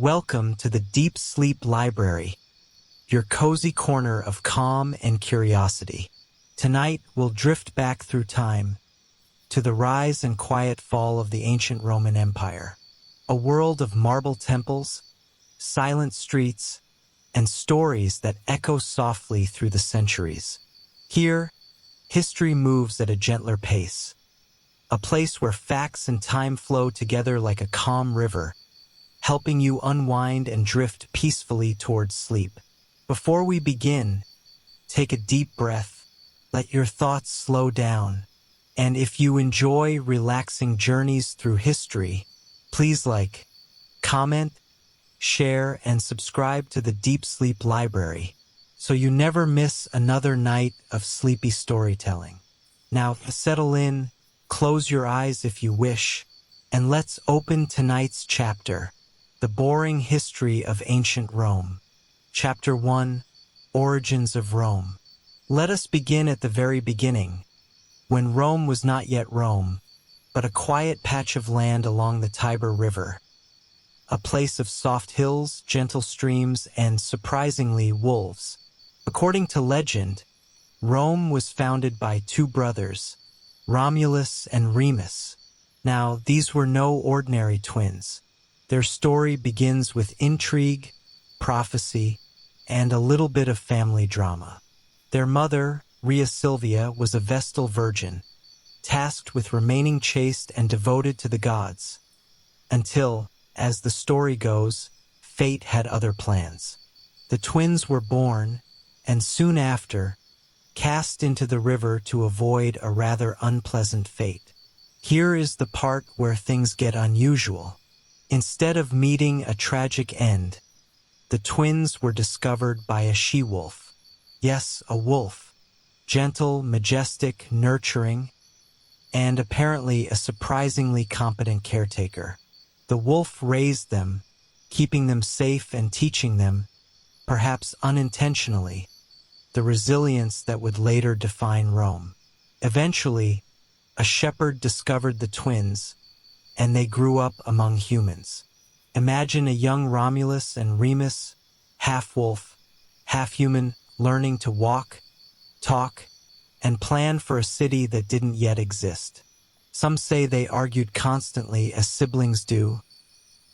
Welcome to the Deep Sleep Library, your cozy corner of calm and curiosity. Tonight, we'll drift back through time to the rise and quiet fall of the ancient Roman Empire, a world of marble temples, silent streets, and stories that echo softly through the centuries. Here, history moves at a gentler pace, a place where facts and time flow together like a calm river, helping you unwind and drift peacefully towards sleep. Before we begin, take a deep breath, let your thoughts slow down, and if you enjoy relaxing journeys through history, please like, comment, share, and subscribe to the Deep Sleep Library so you never miss another night of sleepy storytelling. Now, settle in, close your eyes if you wish, and let's open tonight's chapter, The Boring History of Ancient Rome. Chapter 1, Origins of Rome. Let us begin at the very beginning, when Rome was not yet Rome, but a quiet patch of land along the Tiber River, a place of soft hills, gentle streams, and, surprisingly, wolves. According to legend, Rome was founded by two brothers, Romulus and Remus. Now, these were no ordinary twins. Their story begins with intrigue, prophecy, and a little bit of family drama. Their mother, Rhea Silvia, was a Vestal virgin, tasked with remaining chaste and devoted to the gods, until, as the story goes, fate had other plans. The twins were born, and soon after, cast into the river to avoid a rather unpleasant fate. Here is the part where things get unusual. Instead of meeting a tragic end, the twins were discovered by a she-wolf. Yes, a wolf. Gentle, majestic, nurturing, and apparently a surprisingly competent caretaker. The wolf raised them, keeping them safe and teaching them, perhaps unintentionally, the resilience that would later define Rome. Eventually, a shepherd discovered the twins, and they grew up among humans. Imagine a young Romulus and Remus, half-wolf, half-human, learning to walk, talk, and plan for a city that didn't yet exist. Some say they argued constantly as siblings do,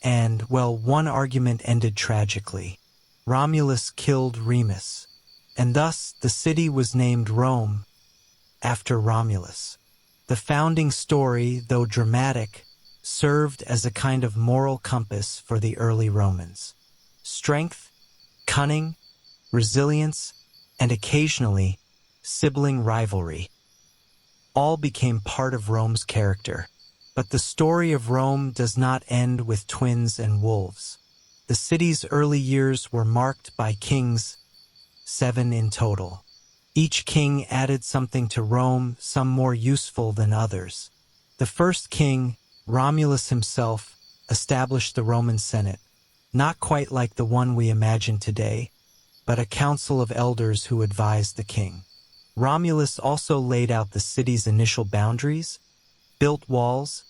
and, well, one argument ended tragically. Romulus killed Remus, and thus the city was named Rome, after Romulus. The founding story, though dramatic, served as a kind of moral compass for the early Romans. Strength, cunning, resilience, and occasionally, sibling rivalry all became part of Rome's character. But the story of Rome does not end with twins and wolves. The city's early years were marked by kings, 7 in total. Each king added something to Rome, some more useful than others. The first king, Romulus himself, established the Roman Senate, not quite like the one we imagine today, but a council of elders who advised the king. Romulus also laid out the city's initial boundaries, built walls,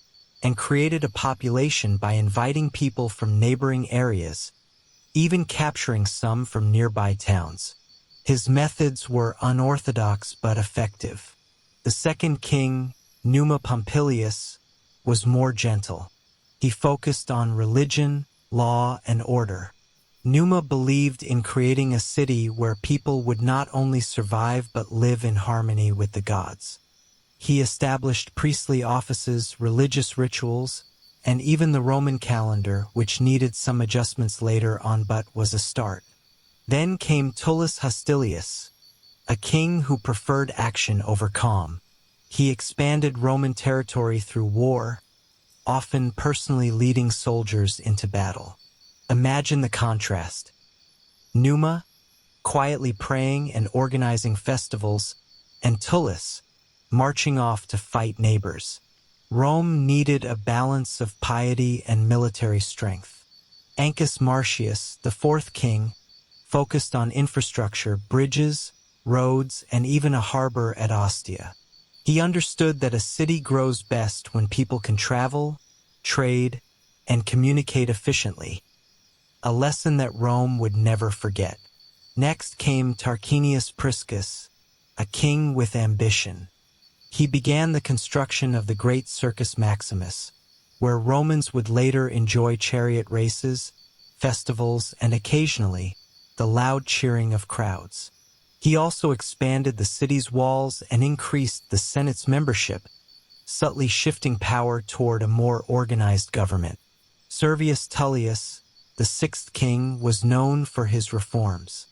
and created a population by inviting people from neighboring areas, even capturing some from nearby towns. His methods were unorthodox but effective. The second king, Numa Pompilius, was more gentle. He focused on religion, law, and order. Numa believed in creating a city where people would not only survive but live in harmony with the gods. He established priestly offices, religious rituals, and even the Roman calendar, which needed some adjustments later on but was a start. Then came Tullus Hostilius, a king who preferred action over calm. He expanded Roman territory through war, often personally leading soldiers into battle. Imagine the contrast. Numa, quietly praying and organizing festivals, and Tullus, marching off to fight neighbors. Rome needed a balance of piety and military strength. Ancus Marcius, the fourth king, focused on infrastructure, bridges, roads, and even a harbor at Ostia. He understood that a city grows best when people can travel, trade, and communicate efficiently. a lesson that Rome would never forget. Next came Tarquinius Priscus, a king with ambition. He began the construction of the great Circus Maximus, where Romans would later enjoy chariot races, festivals, and occasionally, the loud cheering of crowds. He also expanded the city's walls and increased the Senate's membership, subtly shifting power toward a more organized government. Servius Tullius, the sixth king, was known for his reforms.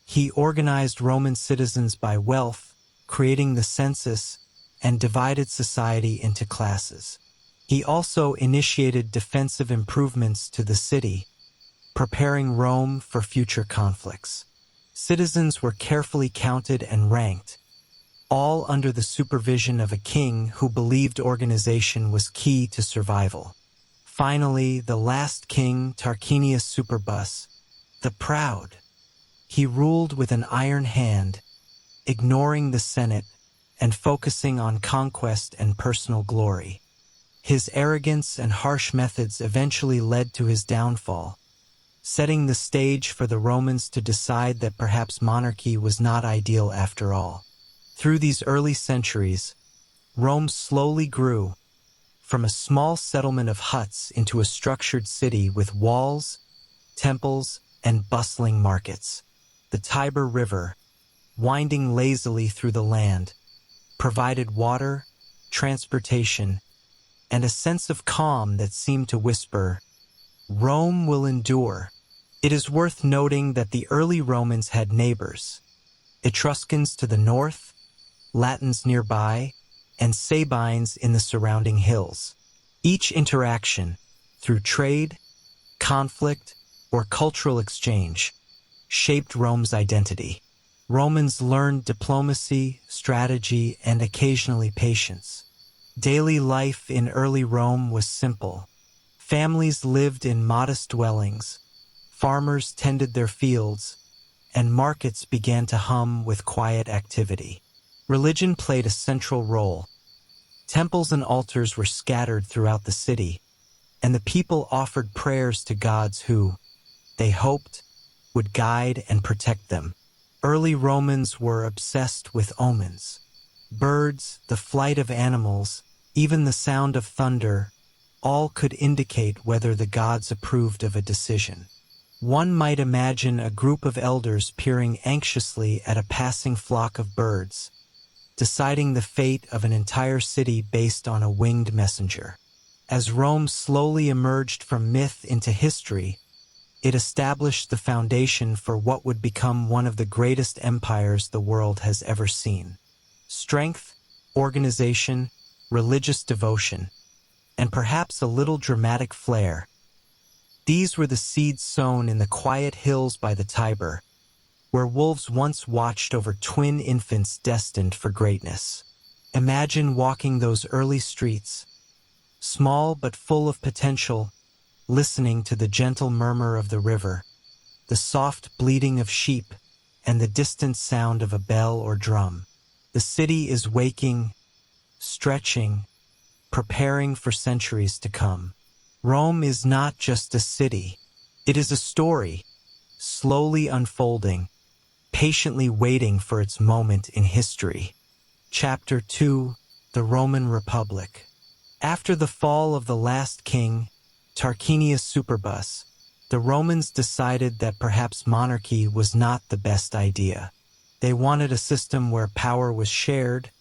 He organized Roman citizens by wealth, creating the census, and divided society into classes. He also initiated defensive improvements to the city, preparing Rome for future conflicts. Citizens were carefully counted and ranked, all under the supervision of a king who believed organization was key to survival. Finally, the last king, Tarquinius Superbus, the Proud. He ruled with an iron hand, ignoring the Senate and focusing on conquest and personal glory. His arrogance and harsh methods eventually led to his downfall, setting the stage for the Romans to decide that perhaps monarchy was not ideal after all. Through these early centuries, Rome slowly grew, from a small settlement of huts into a structured city with walls, temples, and bustling markets. The Tiber River, winding lazily through the land, provided water, transportation, and a sense of calm that seemed to whisper, "Rome will endure." It is worth noting that the early Romans had neighbors, Etruscans to the north, Latins nearby, and Sabines in the surrounding hills. Each interaction, through trade, conflict, or cultural exchange, shaped Rome's identity. Romans learned diplomacy, strategy, and occasionally patience. Daily life in early Rome was simple. Families lived in modest dwellings, farmers tended their fields, and markets began to hum with quiet activity. Religion played a central role. Temples and altars were scattered throughout the city, and the people offered prayers to gods who, they hoped, would guide and protect them. Early Romans were obsessed with omens. Birds, the flight of animals, even the sound of thunder, all could indicate whether the gods approved of a decision. One might imagine a group of elders peering anxiously at a passing flock of birds, deciding the fate of an entire city based on a winged messenger. As Rome slowly emerged from myth into history, it established the foundation for what would become one of the greatest empires the world has ever seen. Strength, organization, religious devotion, and perhaps a little dramatic flair. These were the seeds sown in the quiet hills by the Tiber, where wolves once watched over twin infants destined for greatness. Imagine walking those early streets, small but full of potential, listening to the gentle murmur of the river, the soft bleating of sheep, and the distant sound of a bell or drum. The city is waking, stretching, preparing for centuries to come. Rome is not just a city. It is a story, slowly unfolding, patiently waiting for its moment in history. Chapter 2: The Roman Republic. After the fall of the last king, Tarquinius Superbus, the Romans decided that perhaps monarchy was not the best idea. They wanted a system where power was shared,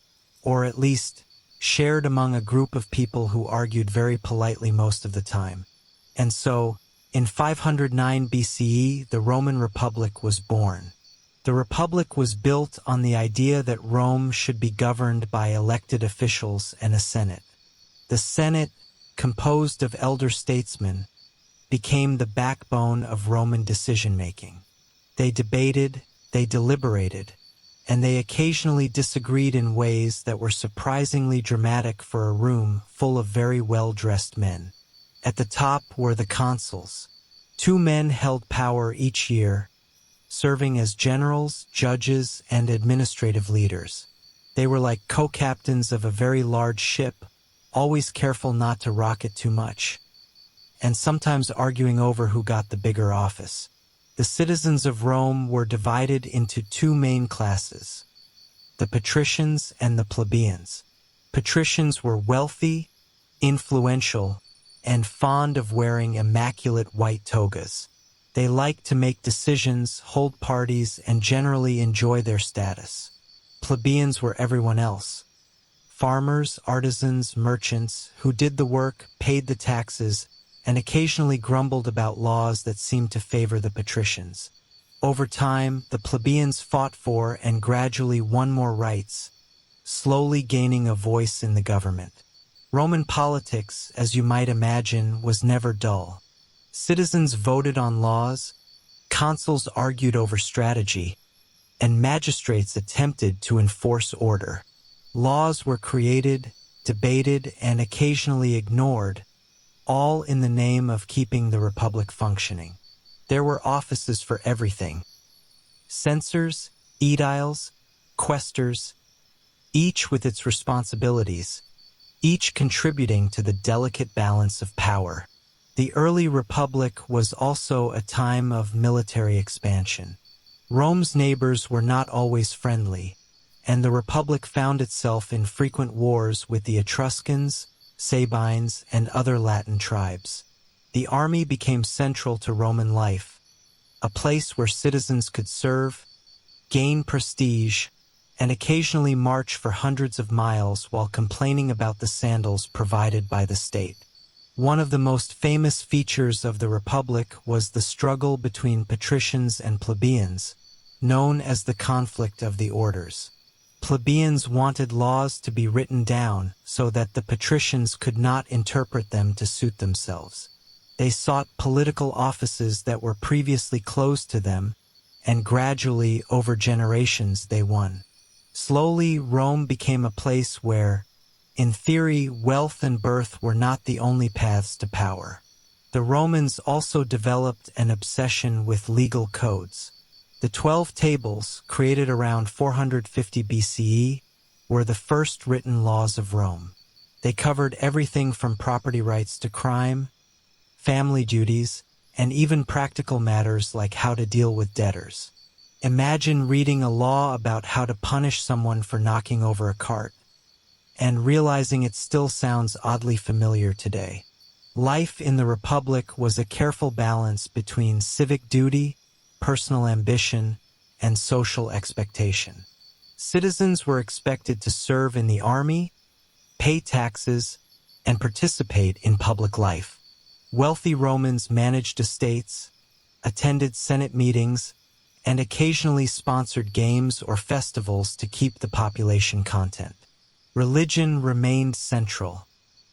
or at least shared among a group of people who argued very politely most of the time. And so, in 509 BCE, the Roman Republic was born. The Republic was built on the idea that Rome should be governed by elected officials and a Senate. The Senate, composed of elder statesmen, became the backbone of Roman decision-making. They debated, they deliberated, and they occasionally disagreed in ways that were surprisingly dramatic for a room full of very well-dressed men. At the top were the consuls. 2 men held power each year, serving as generals, judges, and administrative leaders. They were like co-captains of a very large ship, always careful not to rock it too much. and sometimes arguing over who got the bigger office. The citizens of Rome were divided into two main classes: the patricians and the plebeians. Patricians were wealthy, influential, and fond of wearing immaculate white togas. They liked to make decisions, hold parties, and generally enjoy their status. Plebeians were everyone else. Farmers, artisans, merchants, who did the work, paid the taxes, and occasionally grumbled about laws that seemed to favor the patricians. Over time, the plebeians fought for and gradually won more rights, slowly gaining a voice in the government. Roman politics, as you might imagine, was never dull. Citizens voted on laws, consuls argued over strategy, and magistrates attempted to enforce order. Laws were created, debated, and occasionally ignored, all in the name of keeping the republic functioning. There were offices for everything: censors, aediles, quaestors, each with its responsibilities, each contributing to the delicate balance of power. The early republic was also a time of military expansion. Rome's neighbors were not always friendly, and the republic found itself in frequent wars with the Etruscans, Sabines, and other Latin tribes. The army became central to Roman life, a place where citizens could serve, gain prestige, and occasionally march for hundreds of miles while complaining about the sandals provided by the state. One of the most famous features of the Republic was the struggle between patricians and plebeians, known as the conflict of the orders. Plebeians wanted laws to be written down so that the patricians could not interpret them to suit themselves. They sought political offices that were previously closed to them, and gradually, over generations, they won. Slowly, Rome became a place where, in theory, wealth and birth were not the only paths to power. The Romans also developed an obsession with legal codes. The 12 Tables, created around 450 BCE, were the first written laws of Rome. They covered everything from property rights to crime, family duties, and even practical matters like how to deal with debtors. Imagine reading a law about how to punish someone for knocking over a cart, and realizing it still sounds oddly familiar today. Life in the Republic was a careful balance between civic duty, personal ambition, and social expectation. Citizens were expected to serve in the army, pay taxes, and participate in public life. Wealthy Romans managed estates, attended Senate meetings, and occasionally sponsored games or festivals to keep the population content. Religion remained central.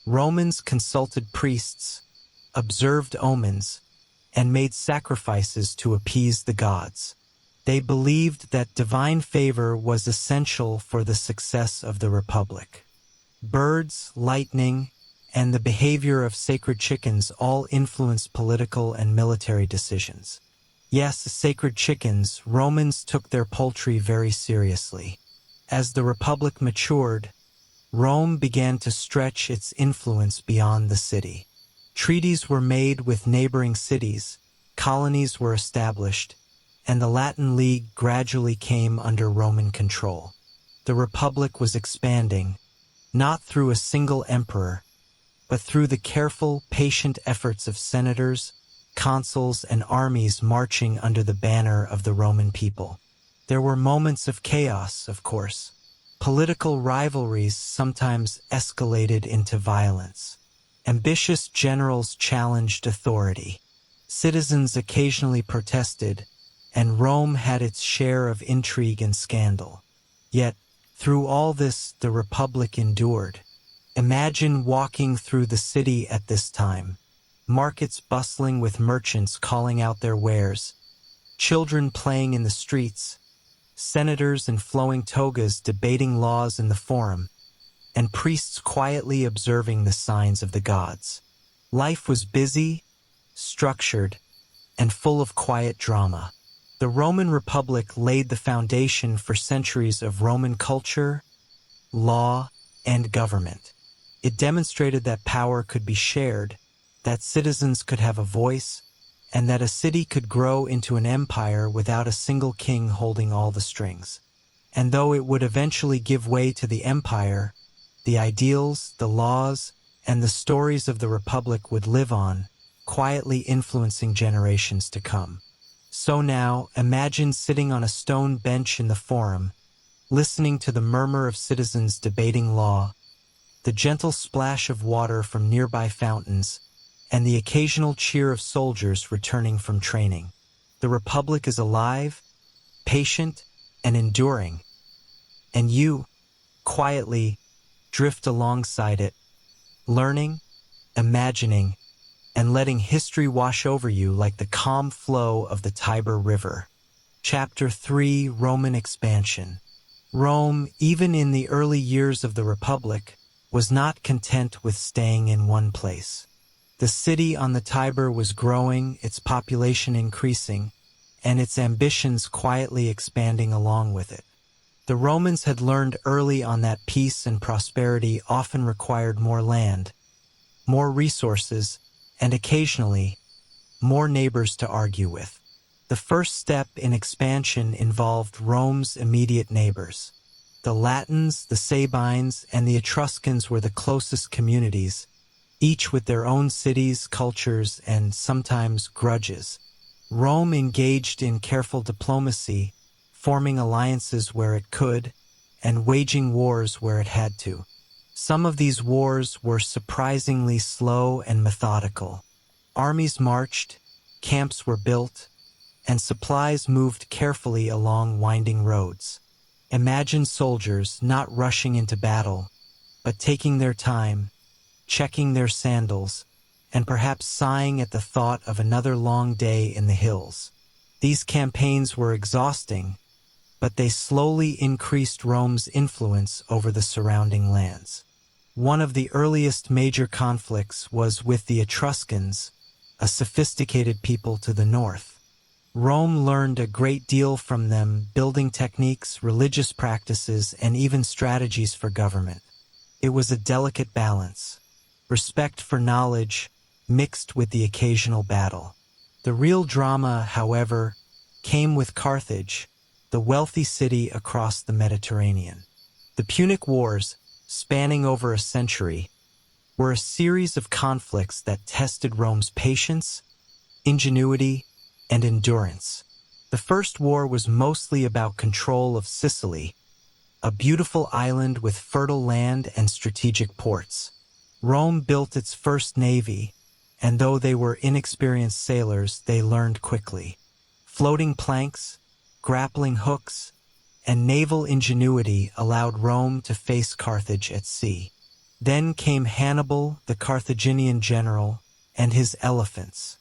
Romans consulted priests, observed omens, and made sacrifices to appease the gods. They believed that divine favor was essential for the success of the Republic. Birds, lightning, and the behavior of sacred chickens all influenced political and military decisions. Yes, sacred chickens, Romans took their poultry very seriously. As the Republic matured, Rome began to stretch its influence beyond the city. Treaties were made with neighboring cities, colonies were established, and the Latin League gradually came under Roman control. The Republic was expanding, not through a single emperor, but through the careful, patient efforts of senators, consuls, and armies marching under the banner of the Roman people. There were moments of chaos, of course. Political rivalries sometimes escalated into violence. Ambitious generals challenged authority. Citizens occasionally protested, and Rome had its share of intrigue and scandal. Yet, through all this, the Republic endured. Imagine walking through the city at this time. Markets bustling with merchants calling out their wares, children playing in the streets, senators in flowing togas debating laws in the forum, and priests quietly observing the signs of the gods. Life was busy, structured, and full of quiet drama. The Roman Republic laid the foundation for centuries of Roman culture, law, and government. It demonstrated that power could be shared, that citizens could have a voice, and that a city could grow into an empire without a single king holding all the strings. And though it would eventually give way to the empire, the ideals, the laws, and the stories of the Republic would live on, quietly influencing generations to come. So now, imagine sitting on a stone bench in the Forum, listening to the murmur of citizens debating law, the gentle splash of water from nearby fountains, and the occasional cheer of soldiers returning from training. The Republic is alive, patient, and enduring, and you, quietly, drift alongside it, learning, imagining, and letting history wash over you like the calm flow of the Tiber River. Chapter 3: Roman Expansion. Rome, even in the early years of the Republic, was not content with staying in one place. The city on the Tiber was growing, its population increasing, and its ambitions quietly expanding along with it. The Romans had learned early on that peace and prosperity often required more land, more resources, and occasionally, more neighbors to argue with. The first step in expansion involved Rome's immediate neighbors. The Latins, the Sabines, and the Etruscans were the closest communities, each with their own cities, cultures, and sometimes grudges. Rome engaged in careful diplomacy, forming alliances where it could, and waging wars where it had to. Some of these wars were surprisingly slow and methodical. Armies marched, camps were built, and supplies moved carefully along winding roads. Imagine soldiers not rushing into battle, but taking their time, checking their sandals, and perhaps sighing at the thought of another long day in the hills. These campaigns were exhausting, but they slowly increased Rome's influence over the surrounding lands. One of the earliest major conflicts was with the Etruscans, a sophisticated people to the north. Rome learned a great deal from them, building techniques, religious practices, and even strategies for government. It was a delicate balance, respect for knowledge mixed with the occasional battle. The real drama, however, came with Carthage, the wealthy city across the Mediterranean. The Punic Wars, spanning over a century, were a series of conflicts that tested Rome's patience, ingenuity, and endurance. The first war was mostly about control of Sicily, a beautiful island with fertile land and strategic ports. Rome built its first navy, and though they were inexperienced sailors, they learned quickly. Floating planks, grappling hooks, and naval ingenuity allowed Rome to face Carthage at sea. Then came Hannibal, the Carthaginian general, and his elephants.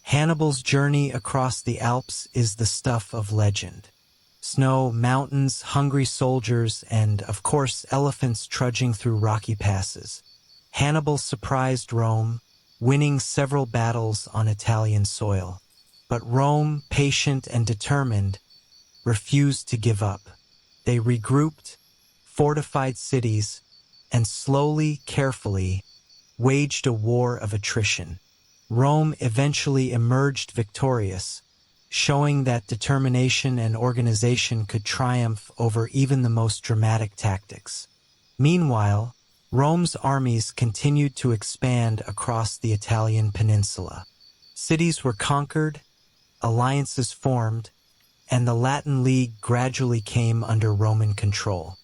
Hannibal's journey across the Alps is the stuff of legend. Snow, mountains, hungry soldiers, and, of course, elephants trudging through rocky passes. Hannibal surprised Rome, winning several battles on Italian soil. But Rome, patient and determined, refused to give up. They regrouped, fortified cities, and slowly, carefully, waged a war of attrition. Rome eventually emerged victorious, showing that determination and organization could triumph over even the most dramatic tactics. Meanwhile, Rome's armies continued to expand across the Italian peninsula. Cities were conquered, alliances formed, and the Latin League gradually came under Roman control.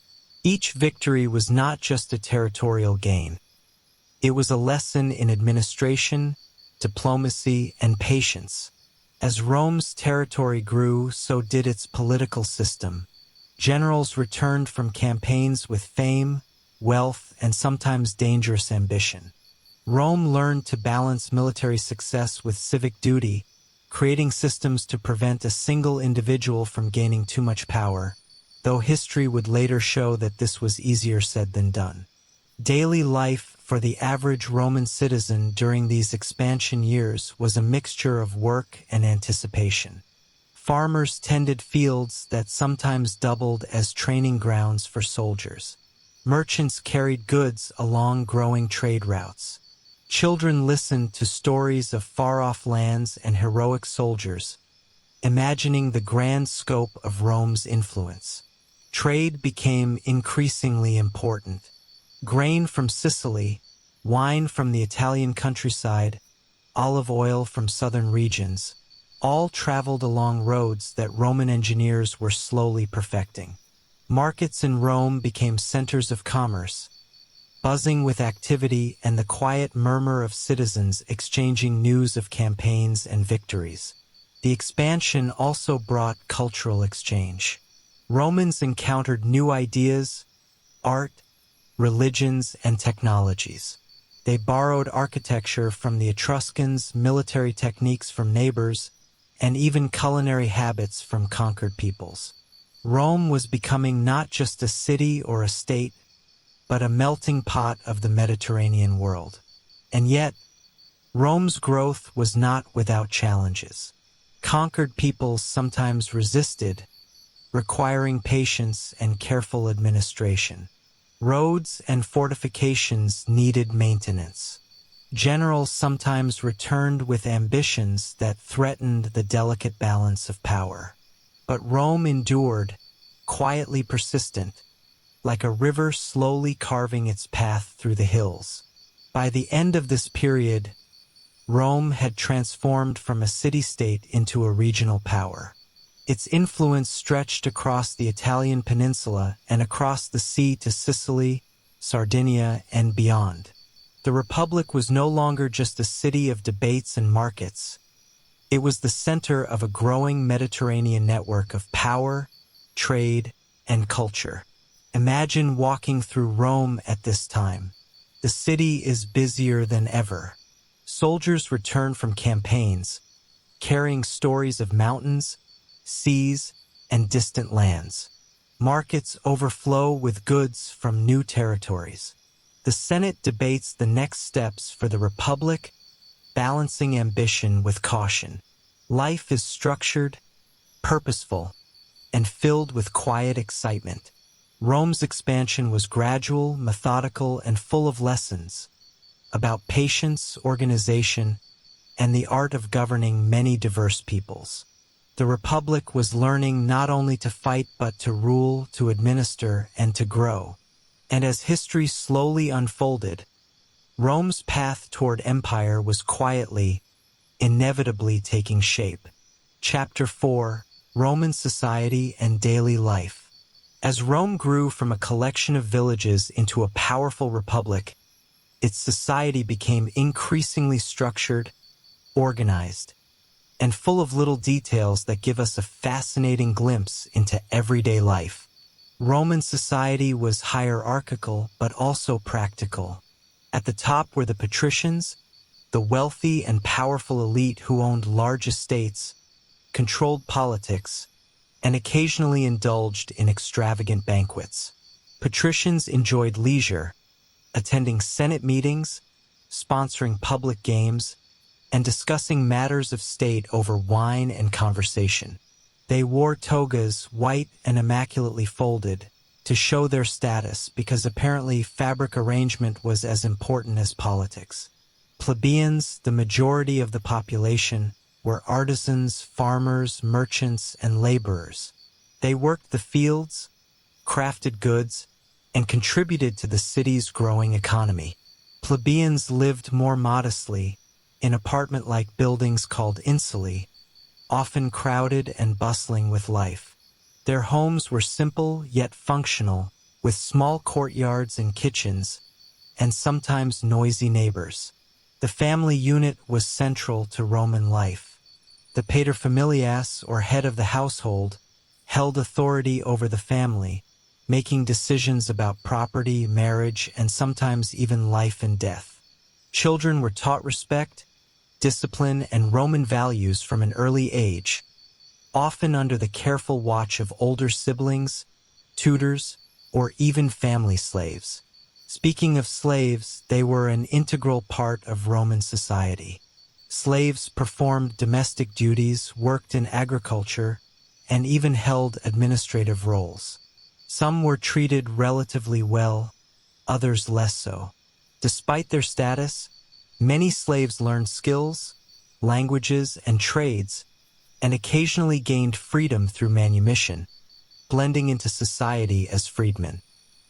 Each victory was not just a territorial gain. It was a lesson in administration, diplomacy, and patience. As Rome's territory grew, so did its political system. Generals returned from campaigns with fame, wealth, and sometimes dangerous ambition. Rome learned to balance military success with civic duty, creating systems to prevent a single individual from gaining too much power, though history would later show that this was easier said than done. Daily life for the average Roman citizen during these expansion years was a mixture of work and anticipation. Farmers tended fields that sometimes doubled as training grounds for soldiers. Merchants carried goods along growing trade routes. Children listened to stories of far-off lands and heroic soldiers, imagining the grand scope of Rome's influence. Trade became increasingly important. Grain from Sicily, wine from the Italian countryside, olive oil from southern regions, all traveled along roads that Roman engineers were slowly perfecting. Markets in Rome became centers of commerce, buzzing with activity and the quiet murmur of citizens exchanging news of campaigns and victories. The expansion also brought cultural exchange. Romans encountered new ideas, art, religions, and technologies. They borrowed architecture from the Etruscans, military techniques from neighbors, and even culinary habits from conquered peoples. Rome was becoming not just a city or a state, but a melting pot of the Mediterranean world. And yet, Rome's growth was not without challenges. Conquered peoples sometimes resisted, requiring patience and careful administration. Roads and fortifications needed maintenance. Generals sometimes returned with ambitions that threatened the delicate balance of power. But Rome endured, quietly persistent, like a river slowly carving its path through the hills. By the end of this period, Rome had transformed from a city-state into a regional power. Its influence stretched across the Italian peninsula and across the sea to Sicily, Sardinia, and beyond. The Republic was no longer just a city of debates and markets. It was the center of a growing Mediterranean network of power, trade, and culture. Imagine walking through Rome at this time. The city is busier than ever. Soldiers return from campaigns, carrying stories of mountains, seas, and distant lands. Markets overflow with goods from new territories. The Senate debates the next steps for the Republic, balancing ambition with caution. Life is structured, purposeful, and filled with quiet excitement. Rome's expansion was gradual, methodical, and full of lessons about patience, organization, and the art of governing many diverse peoples. The Republic was learning not only to fight but to rule, to administer, and to grow. And as history slowly unfolded, Rome's path toward empire was quietly, inevitably taking shape. Chapter 4: Roman Society and Daily Life. As Rome grew from a collection of villages into a powerful republic, its society became increasingly structured, organized, and full of little details that give us a fascinating glimpse into everyday life. Roman society was hierarchical but also practical. At the top were the patricians, the wealthy and powerful elite who owned large estates, controlled politics, and occasionally indulged in extravagant banquets. Patricians enjoyed leisure, attending Senate meetings, sponsoring public games, and discussing matters of state over wine and conversation. They wore togas, white and immaculately folded, to show their status because apparently fabric arrangement was as important as politics. Plebeians, the majority of the population, were artisans, farmers, merchants, and laborers. They worked the fields, crafted goods, and contributed to the city's growing economy. Plebeians lived more modestly, in apartment-like buildings called insulae, often crowded and bustling with life. Their homes were simple yet functional, with small courtyards and kitchens, and sometimes noisy neighbors. The family unit was central to Roman life. The paterfamilias, or head of the household, held authority over the family, making decisions about property, marriage, and sometimes even life and death. Children were taught respect, discipline, and Roman values from an early age, often under the careful watch of older siblings, tutors, or even family slaves. Speaking of slaves, they were an integral part of Roman society. Slaves performed domestic duties, worked in agriculture, and even held administrative roles. Some were treated relatively well, others less so. Despite their status, Many slaves learned skills, languages, and trades, and occasionally gained freedom through manumission, blending into society as freedmen.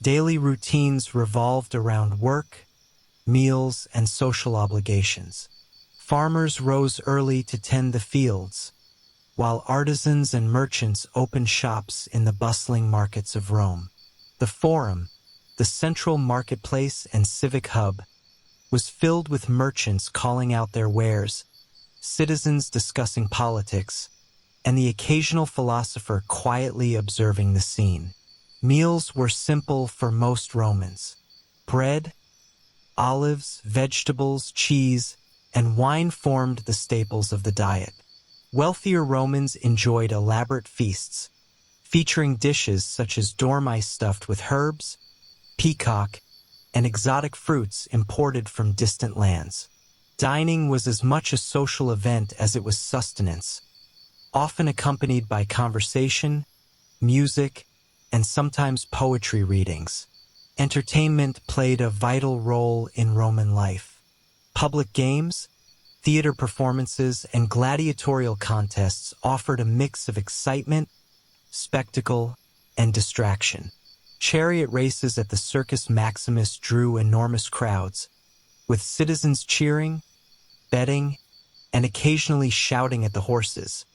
Daily routines revolved around work, meals, and social obligations. Farmers rose early to tend the fields, while artisans and merchants opened shops in the bustling markets of Rome. The Forum, the central marketplace and civic hub, was filled with merchants calling out their wares, citizens discussing politics, and the occasional philosopher quietly observing the scene. Meals were simple for most Romans. Bread, olives, vegetables, cheese, and wine formed the staples of the diet. Wealthier Romans enjoyed elaborate feasts, featuring dishes such as dormice stuffed with herbs, peacock, and exotic fruits imported from distant lands. Dining was as much a social event as it was sustenance, often accompanied by conversation, music, and sometimes poetry readings. Entertainment played a vital role in Roman life. Public games, theater performances, and gladiatorial contests offered a mix of excitement, spectacle, and distraction. Chariot races at the Circus Maximus drew enormous crowds, with citizens cheering, betting, and occasionally shouting at the horses,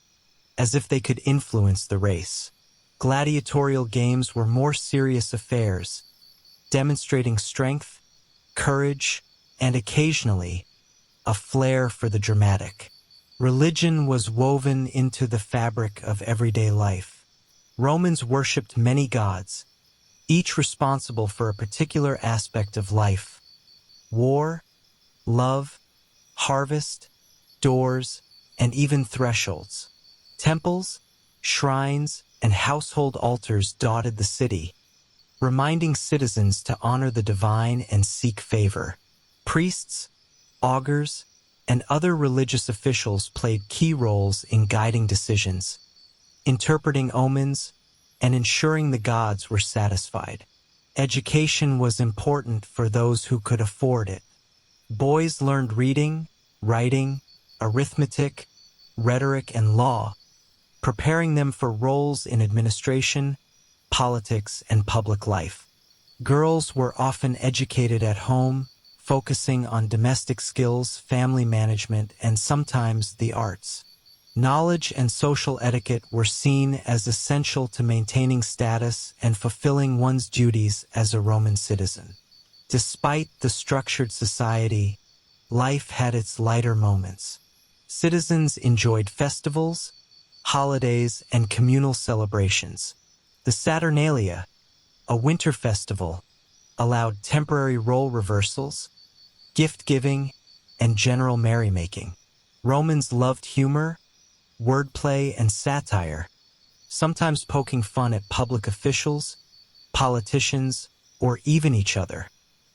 as if they could influence the race. Gladiatorial games were more serious affairs, demonstrating strength, courage, and occasionally, a flair for the dramatic. Religion was woven into the fabric of everyday life. Romans worshipped many gods, each responsible for a particular aspect of life: war, love, harvest, doors, and even thresholds. Temples, shrines, and household altars dotted the city, reminding citizens to honor the divine and seek favor. Priests, augurs, and other religious officials played key roles in guiding decisions, interpreting omens, and ensuring the gods were satisfied. Education was important for those who could afford it. Boys learned reading, writing, arithmetic, rhetoric, and law, preparing them for roles in administration, politics, and public life. Girls were often educated at home, focusing on domestic skills, family management, and sometimes the arts. Knowledge and social etiquette were seen as essential to maintaining status and fulfilling one's duties as a Roman citizen. Despite the structured society, life had its lighter moments. Citizens enjoyed festivals, holidays, and communal celebrations. The Saturnalia, a winter festival, allowed temporary role reversals, gift-giving, and general merrymaking. Romans loved humor, wordplay, and satire, sometimes poking fun at public officials, politicians, or even each other.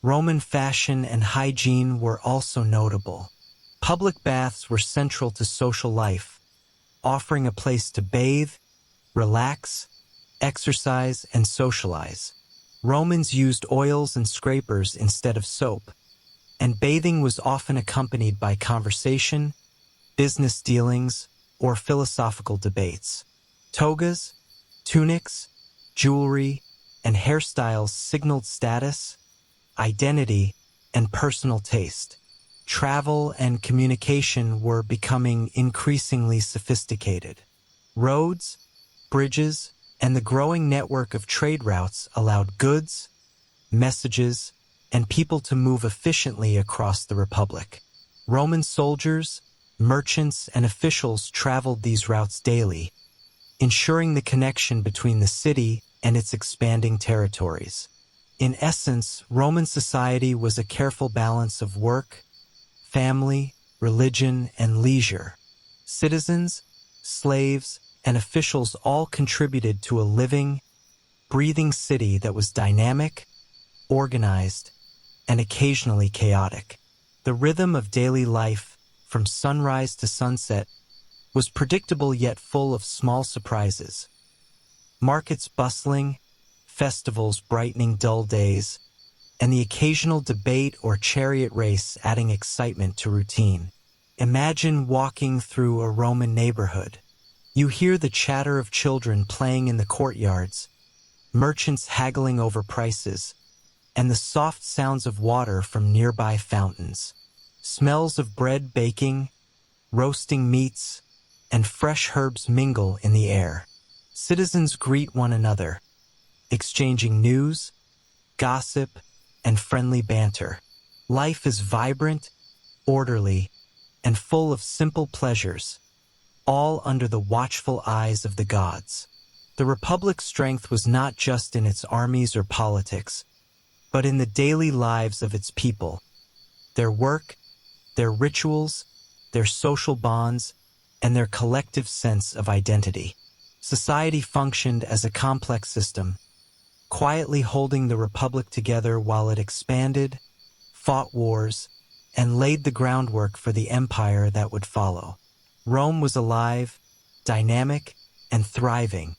Roman fashion and hygiene were also notable. Public baths were central to social life, offering a place to bathe, relax, exercise, and socialize. Romans used oils and scrapers instead of soap, and bathing was often accompanied by conversation, business dealings, or philosophical debates. Togas, tunics, jewelry, and hairstyles signaled status, identity, and personal taste. Travel and communication were becoming increasingly sophisticated. Roads, bridges, and the growing network of trade routes allowed goods, messages, and people to move efficiently across the Republic. Roman soldiers, merchants, and officials traveled these routes daily, ensuring the connection between the city and its expanding territories. In essence, Roman society was a careful balance of work, family, religion, and leisure. Citizens, slaves, and officials all contributed to a living, breathing city that was dynamic, organized, and occasionally chaotic. The rhythm of daily life, from sunrise to sunset, was predictable yet full of small surprises. Markets bustling, festivals brightening dull days, and the occasional debate or chariot race adding excitement to routine. Imagine walking through a Roman neighborhood. You hear the chatter of children playing in the courtyards, merchants haggling over prices, and the soft sounds of water from nearby fountains. Smells of bread baking, roasting meats, and fresh herbs mingle in the air. Citizens greet one another, exchanging news, gossip, and friendly banter. Life is vibrant, orderly, and full of simple pleasures, all under the watchful eyes of the gods. The Republic's strength was not just in its armies or politics, but in the daily lives of its people. Their work, their rituals, their social bonds, and their collective sense of identity. Society functioned as a complex system, quietly holding the Republic together while it expanded, fought wars, and laid the groundwork for the empire that would follow. Rome was alive, dynamic, and thriving,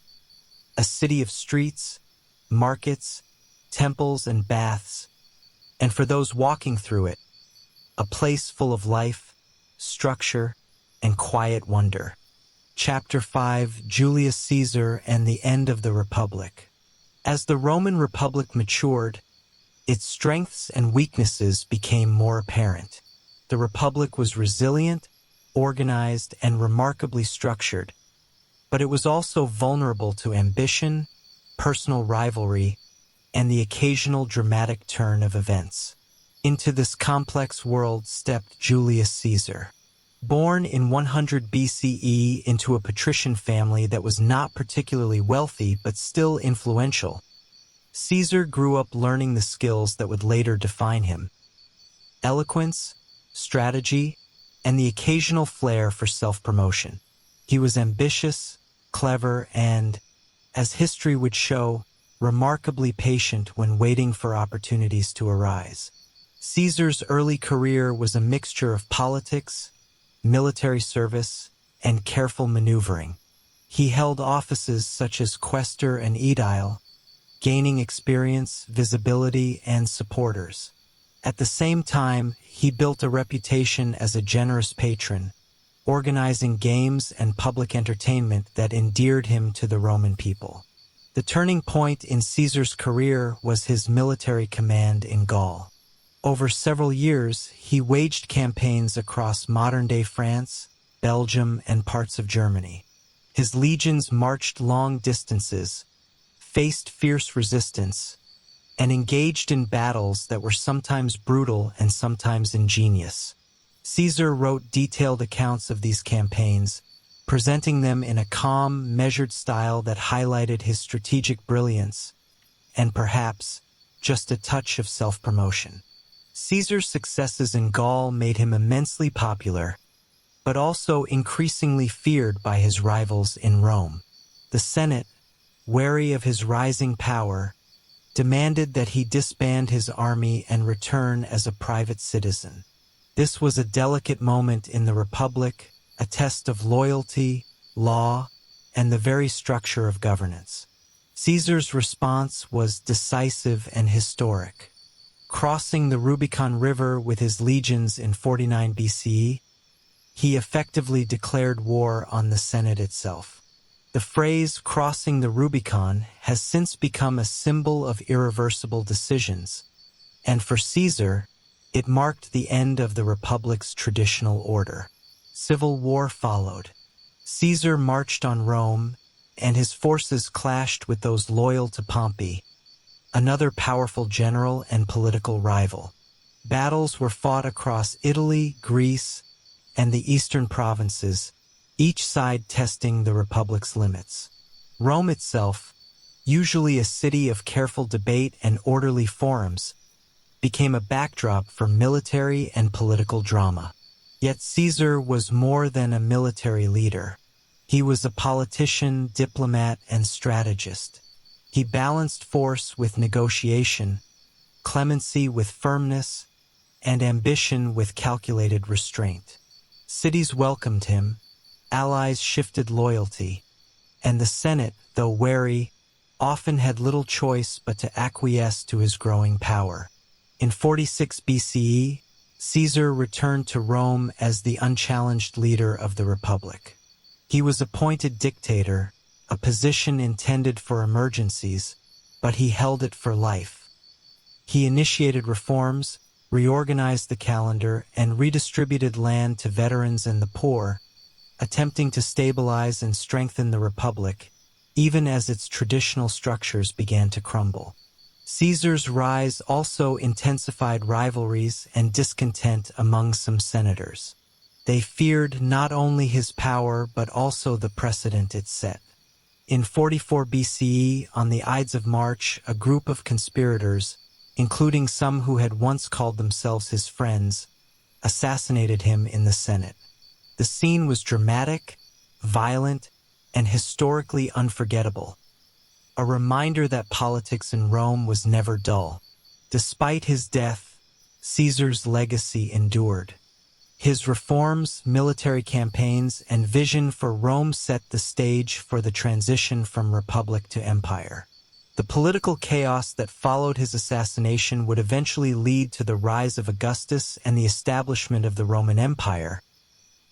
a city of streets, markets, temples, and baths, and for those walking through it, a place full of life, structure, and quiet wonder. Chapter 5: Julius Caesar and the End of the Republic. As the Roman Republic matured, its strengths and weaknesses became more apparent. The Republic was resilient, organized, and remarkably structured, but it was also vulnerable to ambition, personal rivalry, and the occasional dramatic turn of events. Into this complex world stepped Julius Caesar. Born in 100 BCE into a patrician family that was not particularly wealthy but still influential, Caesar grew up learning the skills that would later define him: eloquence, strategy, and the occasional flair for self-promotion. He was ambitious, clever, and, as history would show, remarkably patient when waiting for opportunities to arise. Caesar's early career was a mixture of politics, military service, and careful maneuvering. He held offices such as quaestor and aedile, gaining experience, visibility, and supporters. At the same time, he built a reputation as a generous patron, organizing games and public entertainment that endeared him to the Roman people. The turning point in Caesar's career was his military command in Gaul. Over several years, he waged campaigns across modern-day France, Belgium, and parts of Germany. His legions marched long distances, faced fierce resistance, and engaged in battles that were sometimes brutal and sometimes ingenious. Caesar wrote detailed accounts of these campaigns, presenting them in a calm, measured style that highlighted his strategic brilliance and perhaps just a touch of self-promotion. Caesar's successes in Gaul made him immensely popular, but also increasingly feared by his rivals in Rome. The Senate, wary of his rising power, demanded that he disband his army and return as a private citizen. This was a delicate moment in the Republic, a test of loyalty, law, and the very structure of governance. Caesar's response was decisive and historic. Crossing the Rubicon River with his legions in 49 BCE, he effectively declared war on the Senate itself. The phrase "crossing the Rubicon" has since become a symbol of irreversible decisions, and for Caesar, it marked the end of the Republic's traditional order. Civil war followed. Caesar marched on Rome, and his forces clashed with those loyal to Pompey, another powerful general and political rival. Battles were fought across Italy, Greece, and the eastern provinces, each side testing the Republic's limits. Rome itself, usually a city of careful debate and orderly forums, became a backdrop for military and political drama. Yet Caesar was more than a military leader. He was a politician, diplomat, and strategist. He balanced force with negotiation, clemency with firmness, and ambition with calculated restraint. Cities welcomed him, allies shifted loyalty, and the Senate, though wary, often had little choice but to acquiesce to his growing power. In 46 BCE, Caesar returned to Rome as the unchallenged leader of the Republic. He was appointed dictator, a position intended for emergencies, but he held it for life. He initiated reforms, reorganized the calendar, and redistributed land to veterans and the poor, attempting to stabilize and strengthen the Republic, even as its traditional structures began to crumble. Caesar's rise also intensified rivalries and discontent among some senators. They feared not only his power but also the precedent it set. In 44 BCE, on the Ides of March, a group of conspirators, including some who had once called themselves his friends, assassinated him in the Senate. The scene was dramatic, violent, and historically unforgettable, a reminder that politics in Rome was never dull. Despite his death, Caesar's legacy endured. His reforms, military campaigns, and vision for Rome set the stage for the transition from republic to empire. The political chaos that followed his assassination would eventually lead to the rise of Augustus and the establishment of the Roman Empire,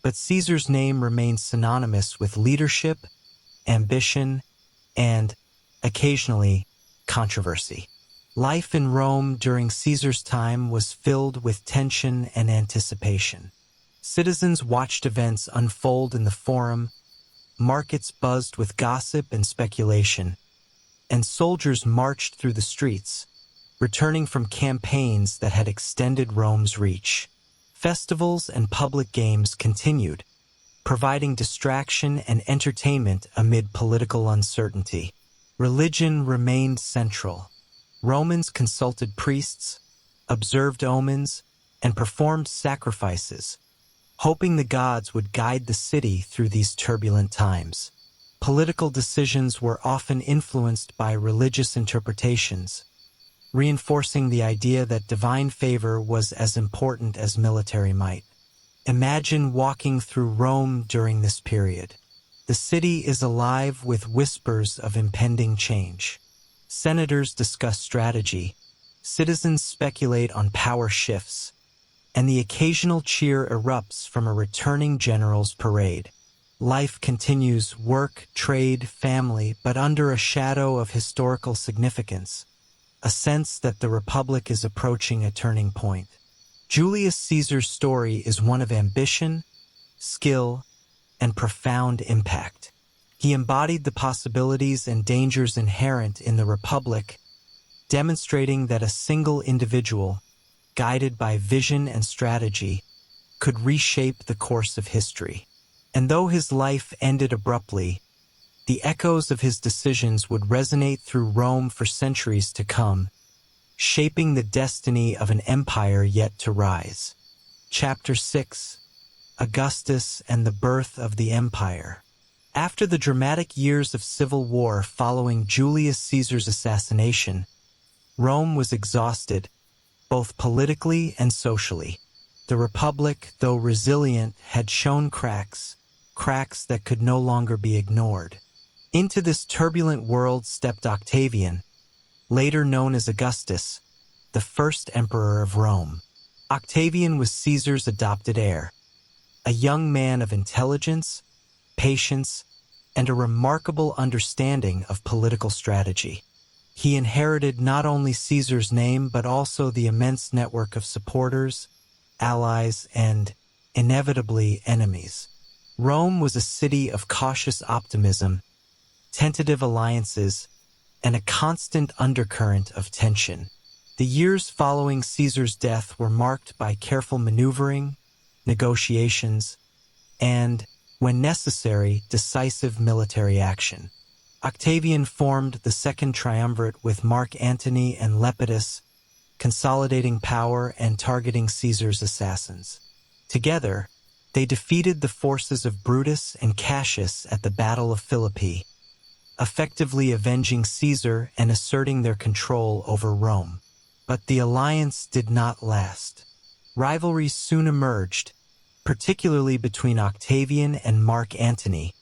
but Caesar's name remains synonymous with leadership, ambition, and, occasionally, controversy. Life in Rome during Caesar's time was filled with tension and anticipation. Citizens watched events unfold in the Forum, markets buzzed with gossip and speculation, and soldiers marched through the streets, returning from campaigns that had extended Rome's reach. Festivals and public games continued, providing distraction and entertainment amid political uncertainty. Religion remained central. Romans consulted priests, observed omens, and performed sacrifices, hoping the gods would guide the city through these turbulent times. Political decisions were often influenced by religious interpretations, reinforcing the idea that divine favor was as important as military might. Imagine walking through Rome during this period. The city is alive with whispers of impending change. Senators discuss strategy, citizens speculate on power shifts, and the occasional cheer erupts from a returning general's parade. Life continues, work, trade, family, but under a shadow of historical significance, a sense that the Republic is approaching a turning point. Julius Caesar's story is one of ambition, skill, and profound impact. He embodied the possibilities and dangers inherent in the Republic, demonstrating that a single individual, guided by vision and strategy, could reshape the course of history. And though his life ended abruptly, the echoes of his decisions would resonate through Rome for centuries to come, shaping the destiny of an empire yet to rise. Chapter 6: Augustus and the Birth of the Empire. After the dramatic years of civil war following Julius Caesar's assassination, Rome was exhausted, both politically and socially. The Republic, though resilient, had shown cracks that could no longer be ignored. Into this turbulent world stepped Octavian, later known as Augustus, the first emperor of Rome. Octavian was Caesar's adopted heir, a young man of intelligence, patience, and a remarkable understanding of political strategy. He inherited not only Caesar's name but also the immense network of supporters, allies, and, inevitably, enemies. Rome was a city of cautious optimism, tentative alliances, and a constant undercurrent of tension. The years following Caesar's death were marked by careful maneuvering, negotiations, and, when necessary, decisive military action. Octavian formed the Second Triumvirate with Mark Antony and Lepidus, consolidating power and targeting Caesar's assassins. Together, they defeated the forces of Brutus and Cassius at the Battle of Philippi, effectively avenging Caesar and asserting their control over Rome. But the alliance did not last. Rivalries soon emerged, particularly between Octavian and Mark Antony,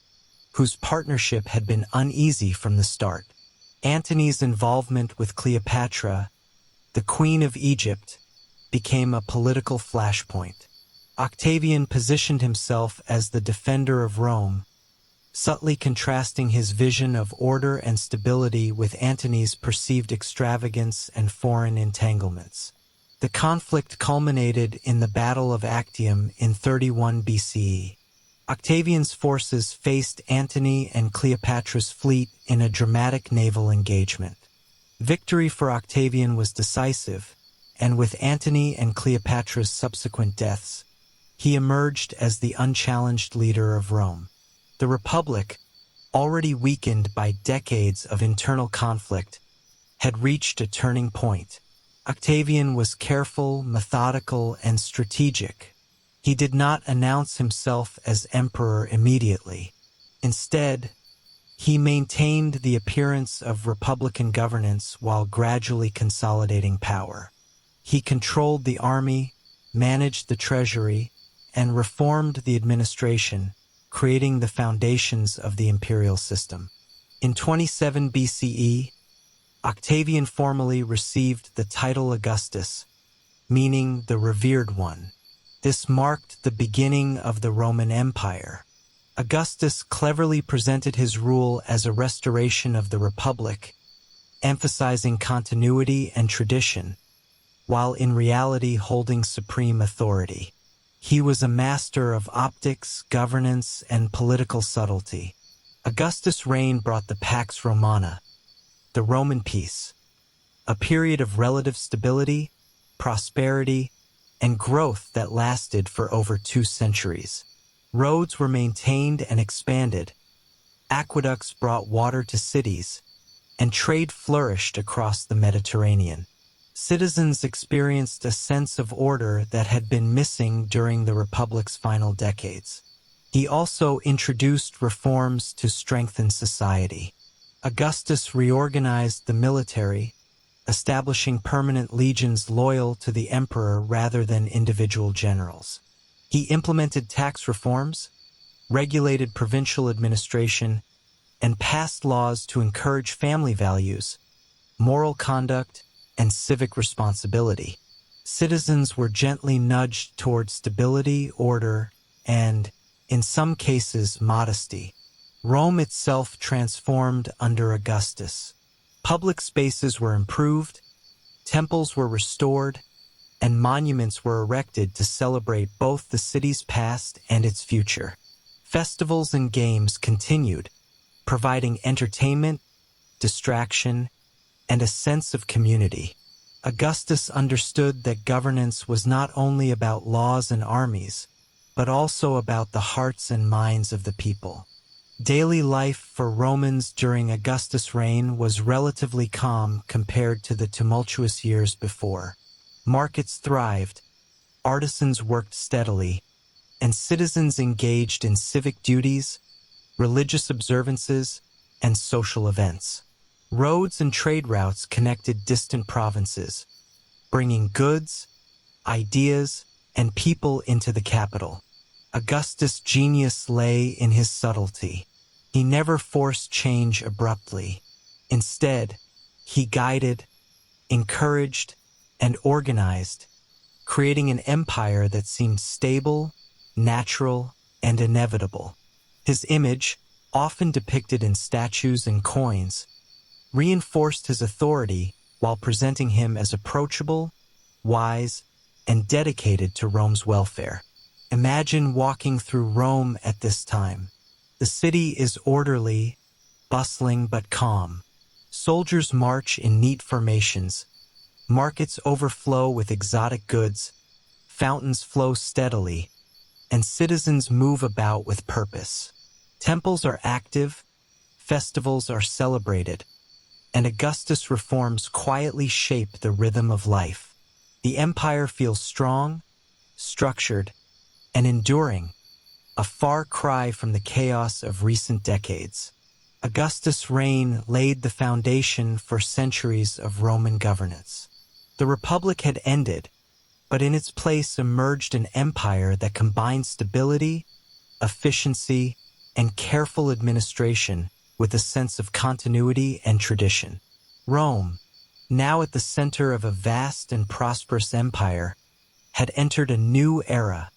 whose partnership had been uneasy from the start. Antony's involvement with Cleopatra, the Queen of Egypt, became a political flashpoint. Octavian positioned himself as the defender of Rome, subtly contrasting his vision of order and stability with Antony's perceived extravagance and foreign entanglements. The conflict culminated in the Battle of Actium in 31 BCE. Octavian's forces faced Antony and Cleopatra's fleet in a dramatic naval engagement. Victory for Octavian was decisive, and with Antony and Cleopatra's subsequent deaths, he emerged as the unchallenged leader of Rome. The Republic, already weakened by decades of internal conflict, had reached a turning point. Octavian was careful, methodical, and strategic. He did not announce himself as emperor immediately. Instead, he maintained the appearance of republican governance while gradually consolidating power. He controlled the army, managed the treasury, and reformed the administration, creating the foundations of the imperial system. In 27 BCE, Octavian formally received the title Augustus, meaning the revered one. This marked the beginning of the Roman Empire. Augustus cleverly presented his rule as a restoration of the Republic, emphasizing continuity and tradition, while in reality holding supreme authority. He was a master of optics, governance, and political subtlety. Augustus' reign brought the Pax Romana, the Roman peace, a period of relative stability, prosperity, and growth that lasted for over 2 centuries. Roads were maintained and expanded, aqueducts brought water to cities, and trade flourished across the Mediterranean. Citizens experienced a sense of order that had been missing during the Republic's final decades. He also introduced reforms to strengthen society. Augustus reorganized the military, establishing permanent legions loyal to the emperor rather than individual generals. He implemented tax reforms, regulated provincial administration, and passed laws to encourage family values, moral conduct, and civic responsibility. Citizens were gently nudged toward stability, order, and, in some cases, modesty. Rome itself transformed under Augustus. Public spaces were improved, temples were restored, and monuments were erected to celebrate both the city's past and its future. Festivals and games continued, providing entertainment, distraction, and a sense of community. Augustus understood that governance was not only about laws and armies, but also about the hearts and minds of the people. Daily life for Romans during Augustus' reign was relatively calm compared to the tumultuous years before. Markets thrived, artisans worked steadily, and citizens engaged in civic duties, religious observances, and social events. Roads and trade routes connected distant provinces, bringing goods, ideas, and people into the capital. Augustus' genius lay in his subtlety. He never forced change abruptly. Instead, he guided, encouraged, and organized, creating an empire that seemed stable, natural, and inevitable. His image, often depicted in statues and coins, reinforced his authority while presenting him as approachable, wise, and dedicated to Rome's welfare. Imagine walking through Rome at this time. The city is orderly, bustling but calm. Soldiers march in neat formations. Markets overflow with exotic goods. Fountains flow steadily, and citizens move about with purpose. Temples are active, festivals are celebrated, and Augustus' reforms quietly shape the rhythm of life. The empire feels strong, structured, and enduring, a far cry from the chaos of recent decades. Augustus' reign laid the foundation for centuries of Roman governance. The Republic had ended, but in its place emerged an empire that combined stability, efficiency, and careful administration with a sense of continuity and tradition. Rome, now at the center of a vast and prosperous empire, had entered a new era,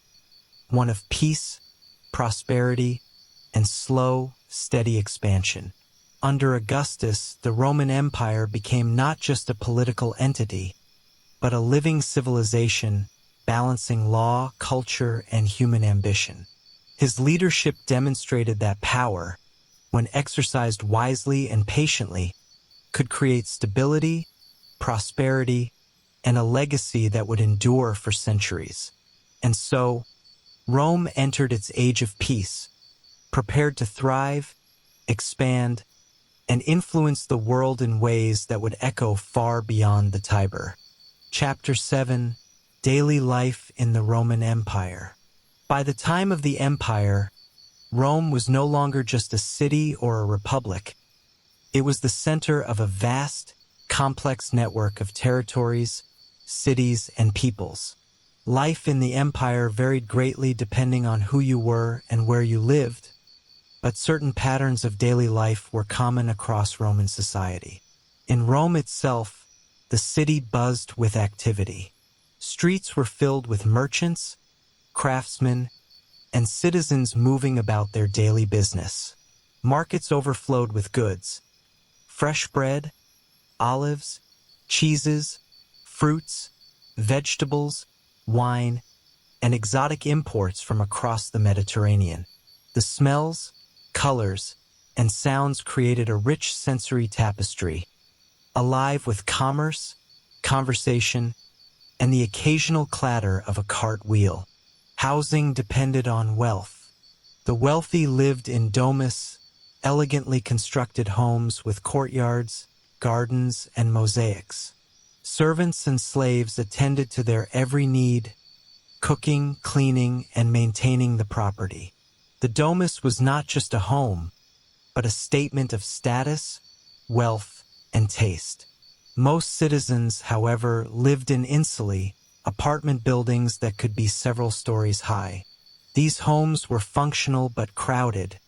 one of peace, prosperity, and slow, steady expansion. Under Augustus, the Roman Empire became not just a political entity, but a living civilization balancing law, culture, and human ambition. His leadership demonstrated that power, when exercised wisely and patiently, could create stability, prosperity, and a legacy that would endure for centuries. And so, Rome entered its age of peace, prepared to thrive, expand, and influence the world in ways that would echo far beyond the Tiber. Chapter 7: Daily Life in the Roman Empire. By the time of the empire, Rome was no longer just a city or a republic. It was the center of a vast, complex network of territories, cities, and peoples. Life in the empire varied greatly depending on who you were and where you lived, but certain patterns of daily life were common across Roman society. In Rome itself, the city buzzed with activity. Streets were filled with merchants, craftsmen, and citizens moving about their daily business. Markets overflowed with goods: fresh bread, olives, cheeses, fruits, vegetables, wine, and exotic imports from across the Mediterranean. The smells, colors, and sounds created a rich sensory tapestry, alive with commerce, conversation, and the occasional clatter of a cart wheel. Housing depended on wealth. The wealthy lived in domus, elegantly constructed homes with courtyards, gardens, and mosaics. Servants and slaves attended to their every need, cooking, cleaning, and maintaining the property. The domus was not just a home, but a statement of status, wealth, and taste. Most citizens, however, lived in insulae, apartment buildings that could be several stories high. These homes were functional but crowded,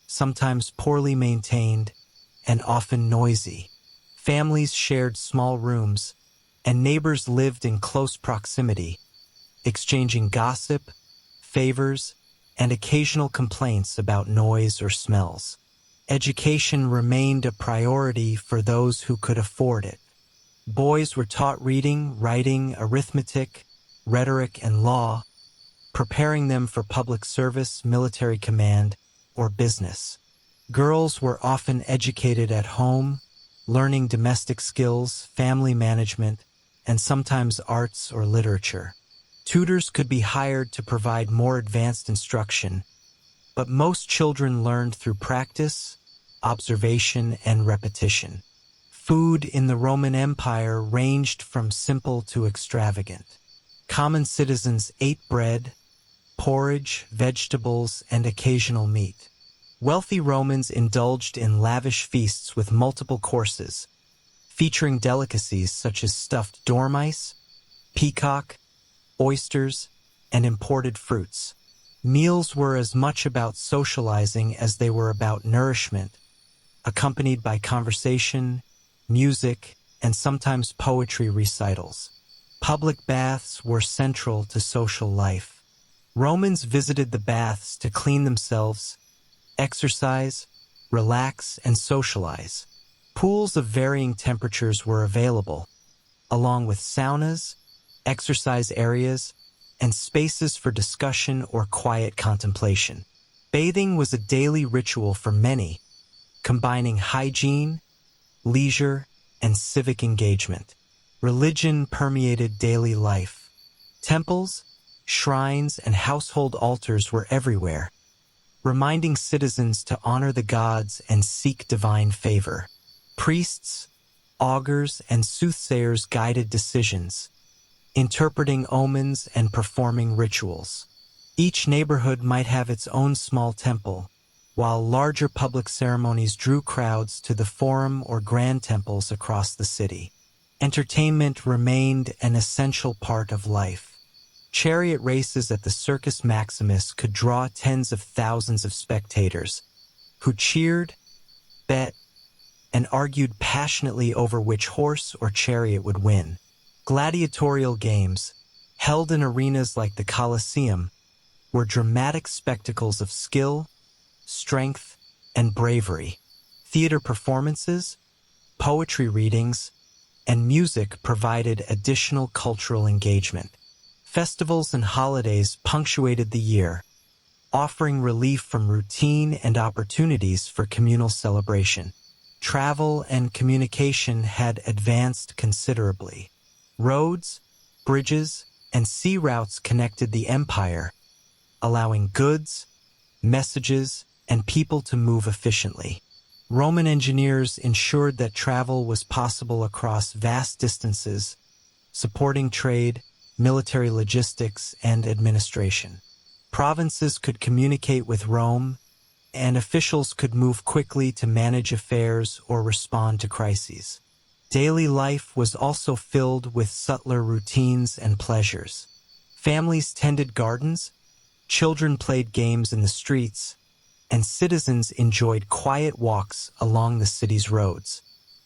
sometimes poorly maintained, and often noisy. Families shared small rooms, and neighbors lived in close proximity, exchanging gossip, favors, and occasional complaints about noise or smells. Education remained a priority for those who could afford it. Boys were taught reading, writing, arithmetic, rhetoric, and law, preparing them for public service, military command, or business. Girls were often educated at home, learning domestic skills, family management, and sometimes arts or literature. Tutors could be hired to provide more advanced instruction, but most children learned through practice, observation, and repetition. Food in the Roman Empire ranged from simple to extravagant. Common citizens ate bread, porridge, vegetables, and occasional meat. Wealthy Romans indulged in lavish feasts with multiple courses, featuring delicacies such as stuffed dormice, peacock, oysters, and imported fruits. Meals were as much about socializing as they were about nourishment, accompanied by conversation, music, and sometimes poetry recitals. Public baths were central to social life. Romans visited the baths to clean themselves, exercise, relax, and socialize. Pools of varying temperatures were available, along with saunas, exercise areas, and spaces for discussion or quiet contemplation. Bathing was a daily ritual for many, combining hygiene, leisure, and civic engagement. Religion permeated daily life. Temples, shrines, and household altars were everywhere, reminding citizens to honor the gods and seek divine favor. Priests, augurs, and soothsayers guided decisions, interpreting omens and performing rituals. Each neighborhood might have its own small temple, while larger public ceremonies drew crowds to the forum or grand temples across the city. Entertainment remained an essential part of life. Chariot races at the Circus Maximus could draw tens of thousands of spectators, who cheered, bet, and argued passionately over which horse or chariot would win. Gladiatorial games, held in arenas like the Colosseum, were dramatic spectacles of skill, strength, and bravery. Theater performances, poetry readings, and music provided additional cultural engagement. Festivals and holidays punctuated the year, offering relief from routine and opportunities for communal celebration. Travel and communication had advanced considerably. Roads, bridges, and sea routes connected the empire, allowing goods, messages, and people to move efficiently. Roman engineers ensured that travel was possible across vast distances, supporting trade, military logistics, and administration. Provinces could communicate with Rome, and officials could move quickly to manage affairs or respond to crises. Daily life was also filled with subtler routines and pleasures. Families tended gardens, children played games in the streets, and citizens enjoyed quiet walks along the city's roads.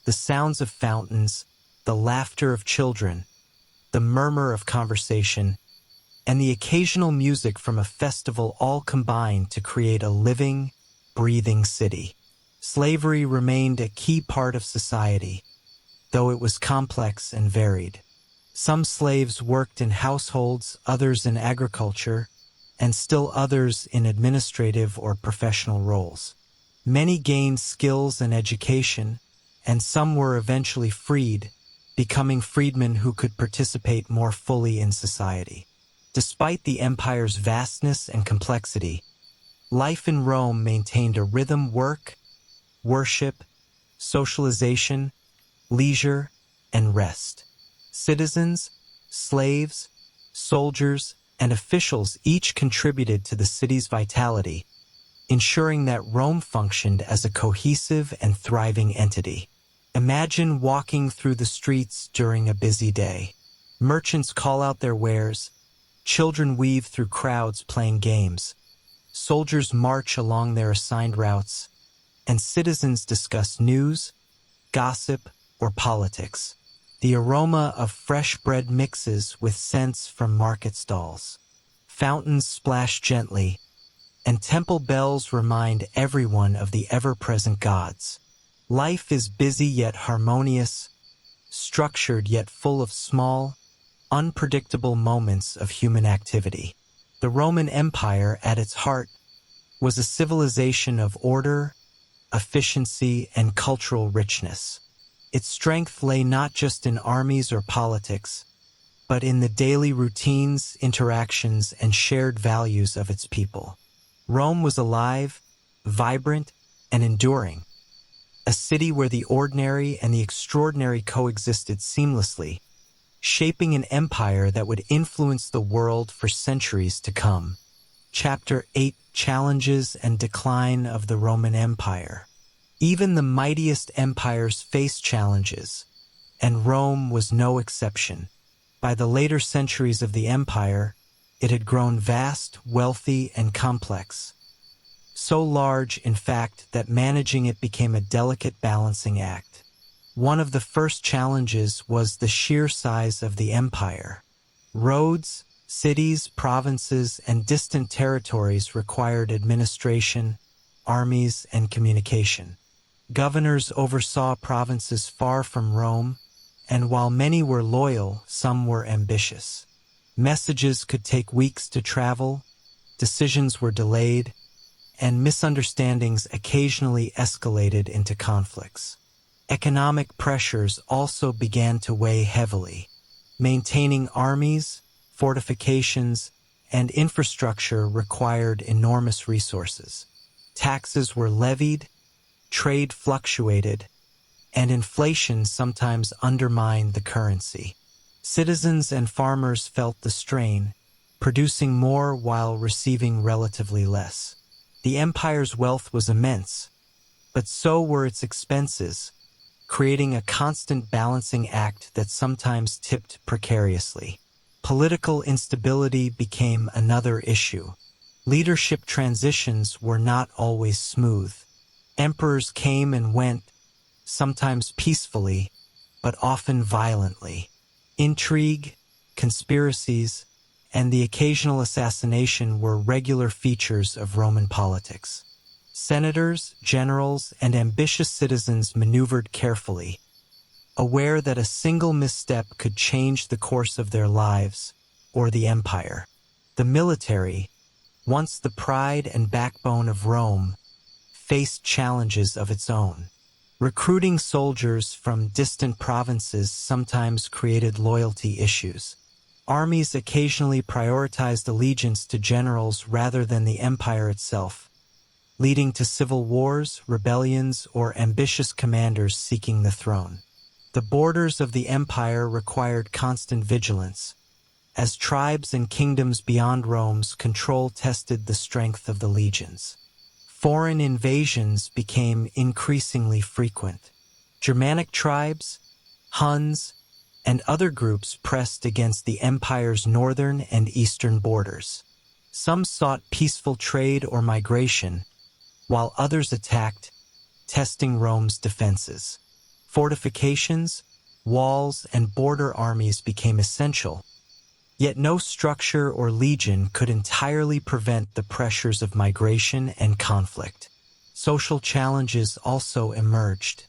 The sounds of fountains, the laughter of children, the murmur of conversation, and the occasional music from a festival all combined to create a living, breathing city. Slavery remained a key part of society, though it was complex and varied. Some slaves worked in households, others in agriculture, and still others in administrative or professional roles. Many gained skills and education, and some were eventually freed, becoming freedmen who could participate more fully in society. Despite the empire's vastness and complexity, life in Rome maintained a rhythm: work, worship, socialization, leisure, and rest. Citizens, slaves, soldiers, and officials each contributed to the city's vitality, ensuring that Rome functioned as a cohesive and thriving entity. Imagine walking through the streets during a busy day. Merchants call out their wares, children weave through crowds playing games, soldiers march along their assigned routes, and citizens discuss news, gossip, or politics. The aroma of fresh bread mixes with scents from market stalls. Fountains splash gently, and temple bells remind everyone of the ever-present gods. Life is busy yet harmonious, structured yet full of small, unpredictable moments of human activity. The Roman Empire, at its heart, was a civilization of order, efficiency, and cultural richness. Its strength lay not just in armies or politics, but in the daily routines, interactions, and shared values of its people. Rome was alive, vibrant, and enduring, a city where the ordinary and the extraordinary coexisted seamlessly, shaping an empire that would influence the world for centuries to come. Chapter 8: Challenges and Decline of the Roman Empire. Even the mightiest empires faced challenges, and Rome was no exception. By the later centuries of the empire, it had grown vast, wealthy, and complex. So large, in fact, that managing it became a delicate balancing act. One of the first challenges was the sheer size of the empire. Roads, cities, provinces, and distant territories required administration, armies, and communication. Governors oversaw provinces far from Rome, and while many were loyal, some were ambitious. Messages could take weeks to travel, decisions were delayed, and misunderstandings occasionally escalated into conflicts. Economic pressures also began to weigh heavily. Maintaining armies, fortifications, and infrastructure required enormous resources. Taxes were levied, trade fluctuated, and inflation sometimes undermined the currency. Citizens and farmers felt the strain, producing more while receiving relatively less. The empire's wealth was immense, but so were its expenses, creating a constant balancing act that sometimes tipped precariously. Political instability became another issue. Leadership transitions were not always smooth. Emperors came and went, sometimes peacefully, but often violently. Intrigue, conspiracies, and the occasional assassination were regular features of Roman politics. Senators, generals, and ambitious citizens maneuvered carefully, aware that a single misstep could change the course of their lives or the empire. The military, once the pride and backbone of Rome, faced challenges of its own. Recruiting soldiers from distant provinces sometimes created loyalty issues. Armies occasionally prioritized allegiance to generals rather than the empire itself, leading to civil wars, rebellions, or ambitious commanders seeking the throne. The borders of the empire required constant vigilance, as tribes and kingdoms beyond Rome's control tested the strength of the legions. Foreign invasions became increasingly frequent. Germanic tribes, Huns, and other groups pressed against the empire's northern and eastern borders. Some sought peaceful trade or migration, while others attacked, testing Rome's defenses. Fortifications, walls, and border armies became essential, yet no structure or legion could entirely prevent the pressures of migration and conflict. Social challenges also emerged.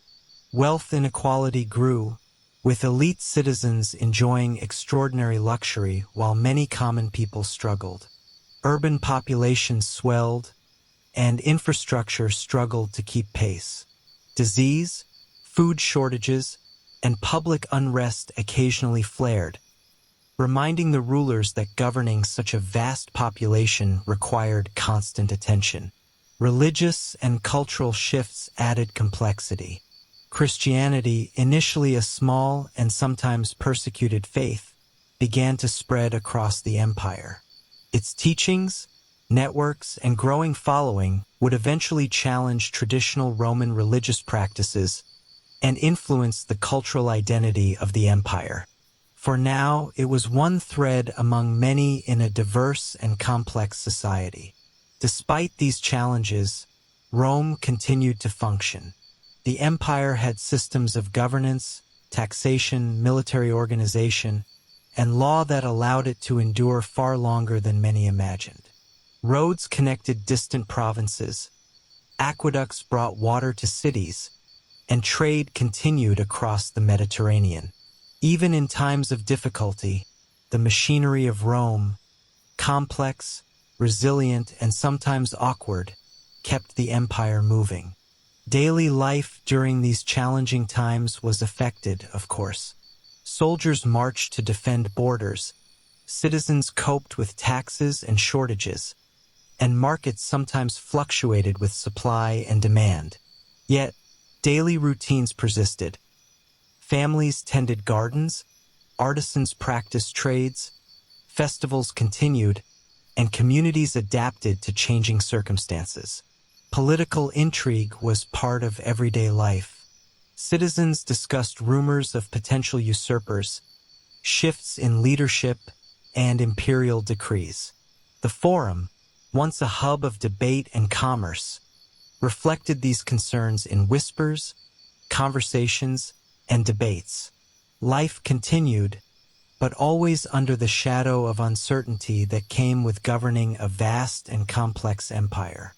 Wealth inequality grew, with elite citizens enjoying extraordinary luxury while many common people struggled. Urban populations swelled, and infrastructure struggled to keep pace. Disease, food shortages, and public unrest occasionally flared, reminding the rulers that governing such a vast population required constant attention. Religious and cultural shifts added complexity. Christianity, initially a small and sometimes persecuted faith, began to spread across the empire. Its teachings, networks, and growing following would eventually challenge traditional Roman religious practices and influence the cultural identity of the empire. For now, it was one thread among many in a diverse and complex society. Despite these challenges, Rome continued to function. The empire had systems of governance, taxation, military organization, and law that allowed it to endure far longer than many imagined. Roads connected distant provinces, aqueducts brought water to cities, and trade continued across the Mediterranean. Even in times of difficulty, the machinery of Rome, complex, resilient, and sometimes awkward, kept the empire moving. Daily life during these challenging times was affected, of course. Soldiers marched to defend borders, citizens coped with taxes and shortages, and markets sometimes fluctuated with supply and demand. Yet, daily routines persisted. Families tended gardens, artisans practiced trades, festivals continued, and communities adapted to changing circumstances. Political intrigue was part of everyday life. Citizens discussed rumors of potential usurpers, shifts in leadership, and imperial decrees. The Forum, once a hub of debate and commerce, reflected these concerns in whispers, conversations, and debates. Life continued, but always under the shadow of uncertainty that came with governing a vast and complex empire.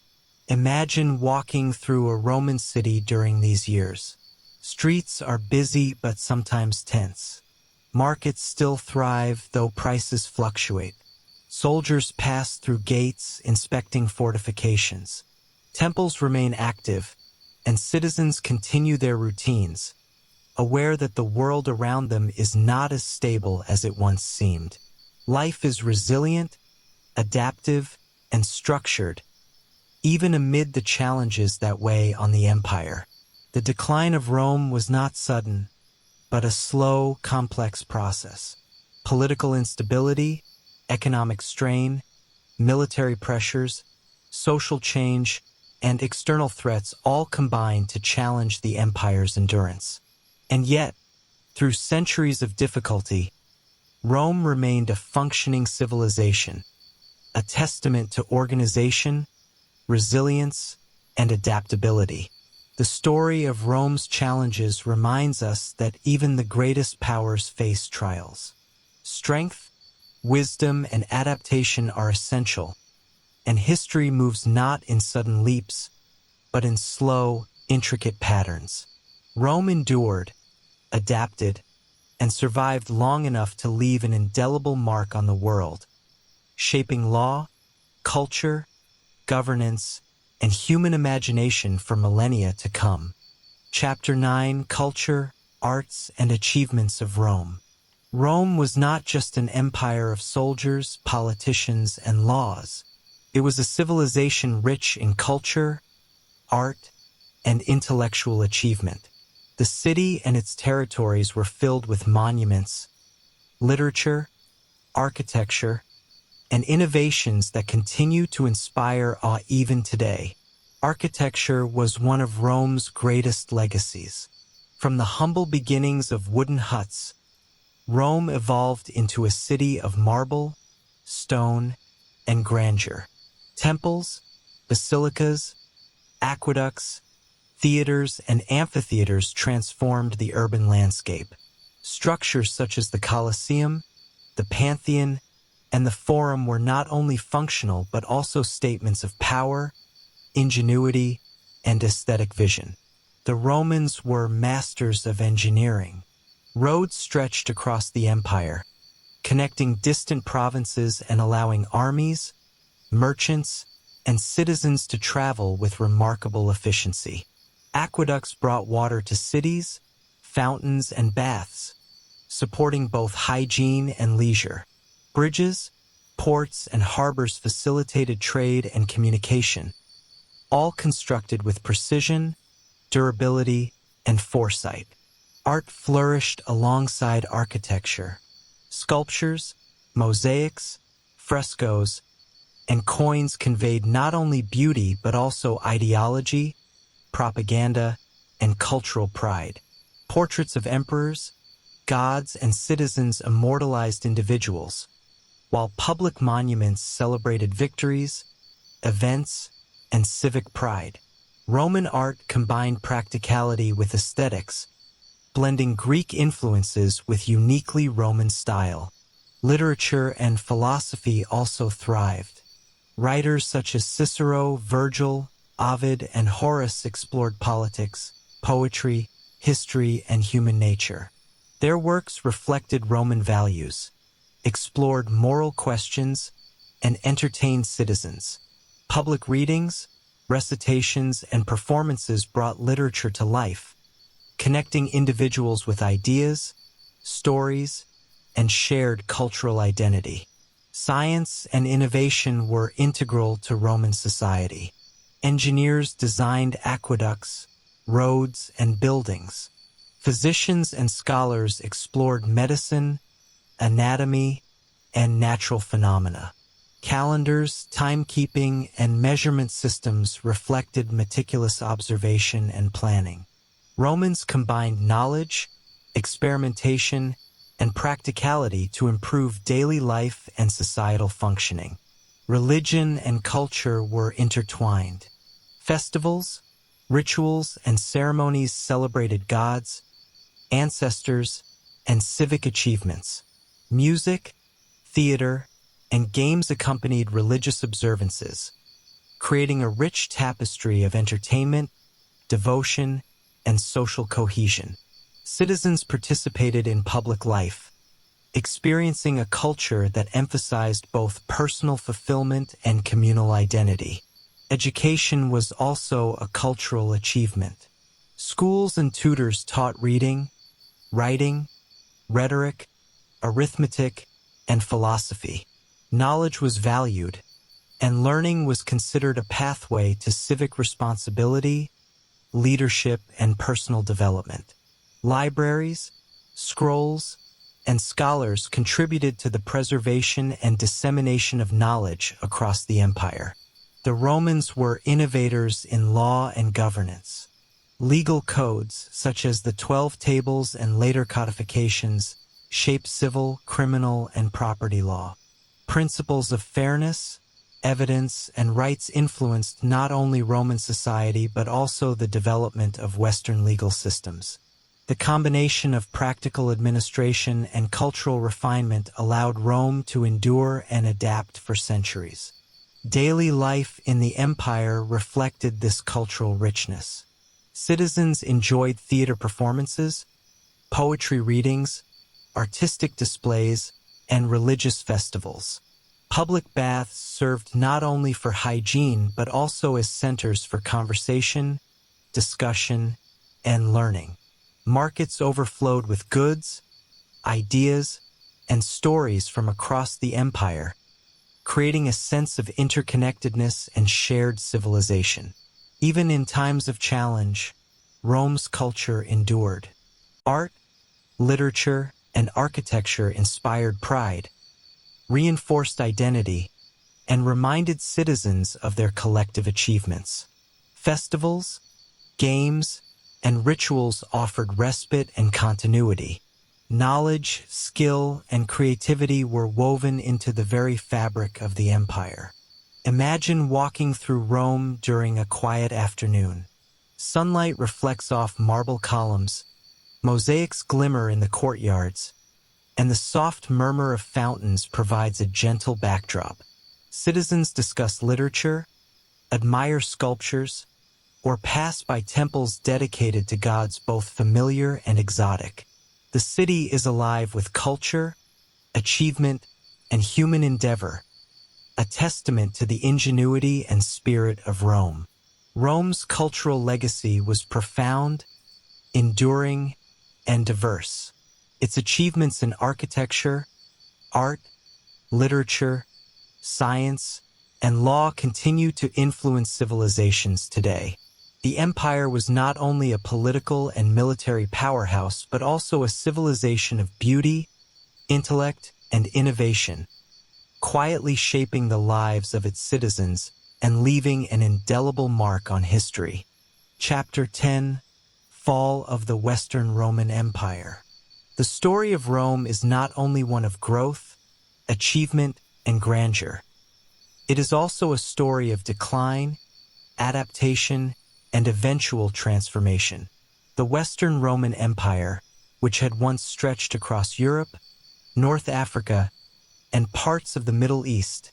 Imagine walking through a Roman city during these years. Streets are busy but sometimes tense. Markets still thrive, though prices fluctuate. Soldiers pass through gates, inspecting fortifications. Temples remain active, and citizens continue their routines, aware that the world around them is not as stable as it once seemed. Life is resilient, adaptive, and structured, even amid the challenges that weigh on the empire. The decline of Rome was not sudden, but a slow, complex process. Political instability, economic strain, military pressures, social change, and external threats all combined to challenge the empire's endurance. And yet, through centuries of difficulty, Rome remained a functioning civilization, a testament to organization, resilience, and adaptability. The story of Rome's challenges reminds us that even the greatest powers face trials. Strength, wisdom, and adaptation are essential, and history moves not in sudden leaps, but in slow, intricate patterns. Rome endured, adapted, and survived long enough to leave an indelible mark on the world, shaping law, culture, governance, and human imagination for millennia to come. Chapter 9: Culture, Arts, and Achievements of Rome. Rome was not just an empire of soldiers, politicians, and laws. It was a civilization rich in culture, art, and intellectual achievement. The city and its territories were filled with monuments, literature, architecture, and innovations that continue to inspire awe even today. Architecture was one of Rome's greatest legacies. From the humble beginnings of wooden huts, Rome evolved into a city of marble, stone, and grandeur. Temples, basilicas, aqueducts, theaters, and amphitheaters transformed the urban landscape. Structures such as the Colosseum, the Pantheon, and the Forum were not only functional but also statements of power, ingenuity, and aesthetic vision. The Romans were masters of engineering. Roads stretched across the empire, connecting distant provinces and allowing armies, merchants, and citizens to travel with remarkable efficiency. Aqueducts brought water to cities, fountains, and baths, supporting both hygiene and leisure. Bridges, ports, and harbors facilitated trade and communication, all constructed with precision, durability, and foresight. Art flourished alongside architecture. Sculptures, mosaics, frescoes, and coins conveyed not only beauty but also ideology, propaganda, and cultural pride. Portraits of emperors, gods, and citizens immortalized individuals, while public monuments celebrated victories, events, and civic pride. Roman art combined practicality with aesthetics, blending Greek influences with uniquely Roman style. Literature and philosophy also thrived. Writers such as Cicero, Virgil, Ovid, and Horace explored politics, poetry, history, and human nature. Their works reflected Roman values, explored moral questions, and entertained citizens. Public readings, recitations, and performances brought literature to life, connecting individuals with ideas, stories, and shared cultural identity. Science and innovation were integral to Roman society. Engineers designed aqueducts, roads, and buildings. Physicians and scholars explored medicine, anatomy, and natural phenomena. Calendars, timekeeping, and measurement systems reflected meticulous observation and planning. Romans combined knowledge, experimentation, and practicality to improve daily life and societal functioning. Religion and culture were intertwined. Festivals, rituals, and ceremonies celebrated gods, ancestors, and civic achievements. Music, theater, and games accompanied religious observances, creating a rich tapestry of entertainment, devotion, and social cohesion. Citizens participated in public life, experiencing a culture that emphasized both personal fulfillment and communal identity. Education was also a cultural achievement. Schools and tutors taught reading, writing, rhetoric, arithmetic, and philosophy. Knowledge was valued, and learning was considered a pathway to civic responsibility, leadership, and personal development. Libraries, scrolls, and scholars contributed to the preservation and dissemination of knowledge across the empire. The Romans were innovators in law and governance. Legal codes, such as the 12 Tables and later codifications, shaped civil, criminal, and property law. Principles of fairness, evidence, and rights influenced not only Roman society but also the development of Western legal systems. The combination of practical administration and cultural refinement allowed Rome to endure and adapt for centuries. Daily life in the empire reflected this cultural richness. Citizens enjoyed theater performances, poetry readings, artistic displays, and religious festivals. Public baths served not only for hygiene but also as centers for conversation, discussion, and learning. Markets overflowed with goods, ideas, and stories from across the empire, creating a sense of interconnectedness and shared civilization. Even in times of challenge, Rome's culture endured. Art, literature, and architecture inspired pride, reinforced identity, and reminded citizens of their collective achievements. Festivals, games, and rituals offered respite and continuity. Knowledge, skill, and creativity were woven into the very fabric of the empire. Imagine walking through Rome during a quiet afternoon. Sunlight reflects off marble columns, mosaics glimmer in the courtyards, and the soft murmur of fountains provides a gentle backdrop. Citizens discuss literature, admire sculptures, or pass by temples dedicated to gods both familiar and exotic. The city is alive with culture, achievement, and human endeavor, a testament to the ingenuity and spirit of Rome. Rome's cultural legacy was profound, enduring, and diverse. Its achievements in architecture, art, literature, science, and law continue to influence civilizations today. The empire was not only a political and military powerhouse but also a civilization of beauty, intellect, and innovation, quietly shaping the lives of its citizens and leaving an indelible mark on history. Chapter 10: Fall of the Western Roman Empire. The story of Rome is not only one of growth, achievement, and grandeur. It is also a story of decline, adaptation, and eventual transformation. The Western Roman Empire, which had once stretched across Europe, North Africa, and parts of the Middle East,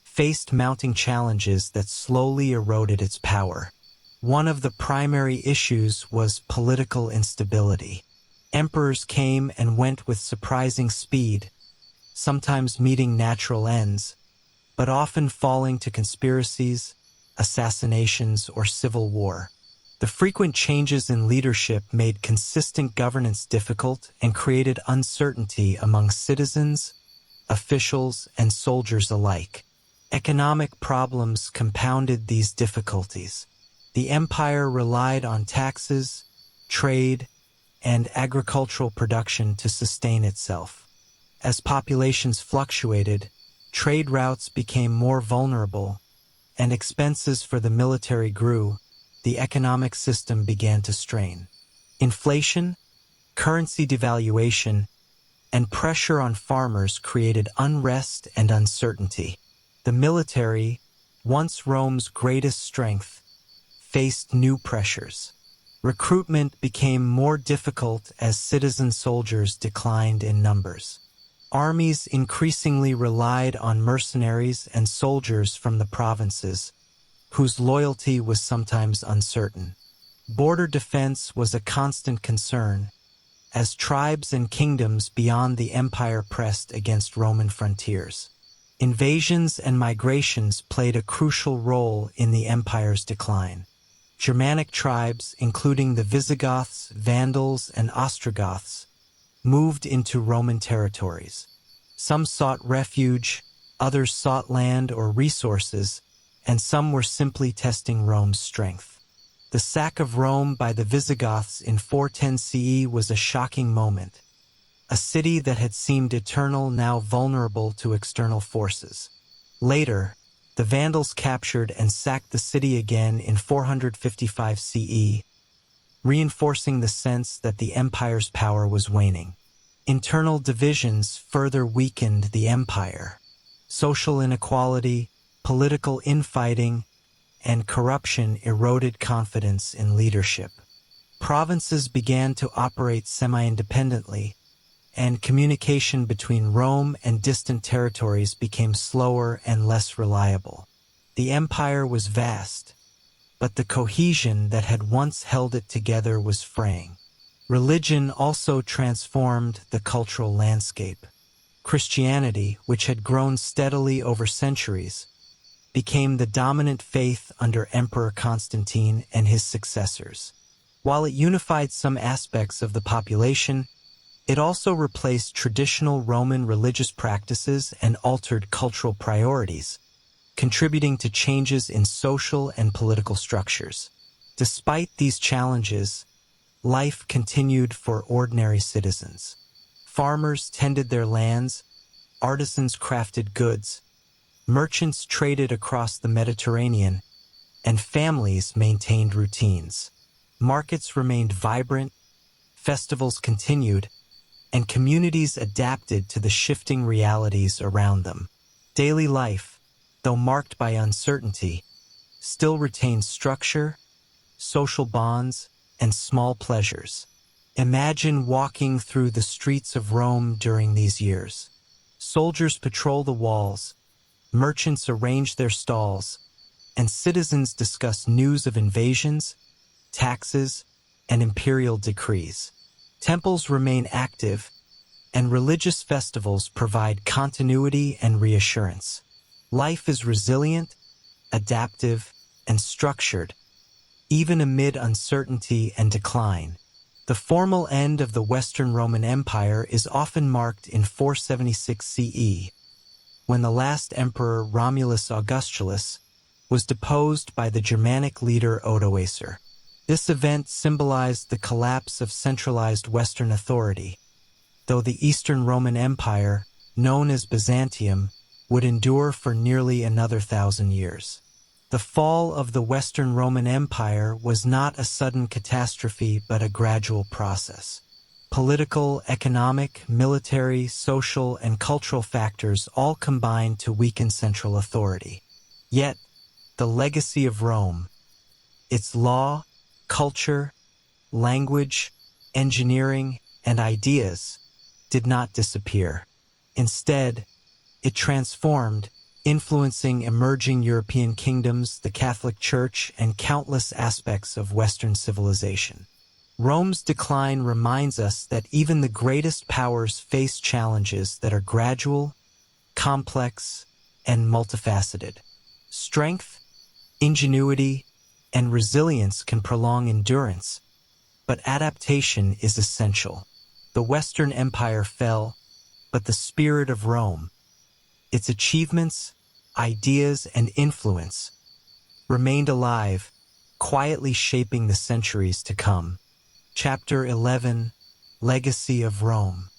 faced mounting challenges that slowly eroded its power. One of the primary issues was political instability. Emperors came and went with surprising speed, sometimes meeting natural ends, but often falling to conspiracies, assassinations, or civil war. The frequent changes in leadership made consistent governance difficult and created uncertainty among citizens, officials, and soldiers alike. Economic problems compounded these difficulties. The empire relied on taxes, trade, and agricultural production to sustain itself. As populations fluctuated, trade routes became more vulnerable, and expenses for the military grew. The economic system began to strain. Inflation, currency devaluation, and pressure on farmers created unrest and uncertainty. The military, once Rome's greatest strength, faced new pressures. Recruitment became more difficult as citizen soldiers declined in numbers. Armies increasingly relied on mercenaries and soldiers from the provinces, whose loyalty was sometimes uncertain. Border defense was a constant concern, as tribes and kingdoms beyond the empire pressed against Roman frontiers. Invasions and migrations played a crucial role in the empire's decline. Germanic tribes, including the Visigoths, Vandals, and Ostrogoths, moved into Roman territories. Some sought refuge, others sought land or resources, and some were simply testing Rome's strength. The sack of Rome by the Visigoths in 410 CE was a shocking moment. A city that had seemed eternal now vulnerable to external forces. Later, the Vandals captured and sacked the city again in 455 CE, reinforcing the sense that the empire's power was waning. Internal divisions further weakened the empire. Social inequality, political infighting, and corruption eroded confidence in leadership. Provinces began to operate semi-independently, and communication between Rome and distant territories became slower and less reliable. The empire was vast, but the cohesion that had once held it together was fraying. Religion also transformed the cultural landscape. Christianity, which had grown steadily over centuries, became the dominant faith under Emperor Constantine and his successors. While it unified some aspects of the population, it also replaced traditional Roman religious practices and altered cultural priorities, contributing to changes in social and political structures. Despite these challenges, life continued for ordinary citizens. Farmers tended their lands, artisans crafted goods, merchants traded across the Mediterranean, and families maintained routines. Markets remained vibrant, festivals continued, and communities adapted to the shifting realities around them. Daily life, though marked by uncertainty, still retained structure, social bonds, and small pleasures. Imagine walking through the streets of Rome during these years. Soldiers patrol the walls, merchants arrange their stalls, and citizens discuss news of invasions, taxes, and imperial decrees. Temples remain active, and religious festivals provide continuity and reassurance. Life is resilient, adaptive, and structured, even amid uncertainty and decline. The formal end of the Western Roman Empire is often marked in 476 CE, when the last emperor Romulus Augustus was deposed by the Germanic leader Odoacer. This event symbolized the collapse of centralized Western authority, though the Eastern Roman Empire, known as Byzantium, would endure for nearly another 1,000 years. The fall of the Western Roman Empire was not a sudden catastrophe but a gradual process. Political, economic, military, social, and cultural factors all combined to weaken central authority. Yet, the legacy of Rome, its law, culture, language, engineering, and ideas, did not disappear. Instead, it transformed, influencing emerging European kingdoms, the Catholic Church, and countless aspects of Western civilization. Rome's decline reminds us that even the greatest powers face challenges that are gradual, complex, and multifaceted. Strength, ingenuity, and resilience can prolong endurance, but adaptation is essential. The Western Empire fell, but the spirit of Rome, its achievements, ideas, and influence, remained alive, quietly shaping the centuries to come. Chapter 11: Legacy of Rome.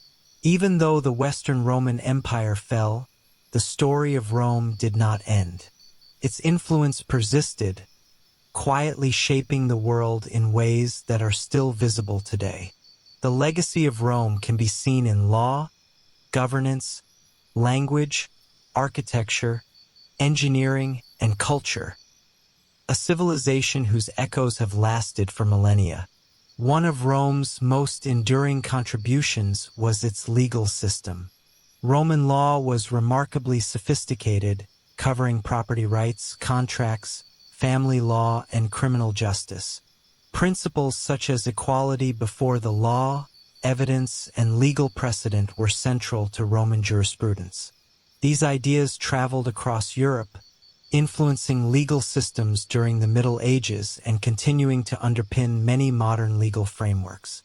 Even though the Western Roman Empire fell, the story of Rome did not end. Its influence persisted, quietly shaping the world in ways that are still visible today. The legacy of Rome can be seen in law, governance, language, architecture, engineering, and culture. A civilization whose echoes have lasted for millennia. One of Rome's most enduring contributions was its legal system. Roman law was remarkably sophisticated, covering property rights, contracts, family law, and criminal justice. Principles such as equality before the law, evidence, and legal precedent were central to Roman jurisprudence. These ideas traveled across Europe, influencing legal systems during the Middle Ages and continuing to underpin many modern legal frameworks.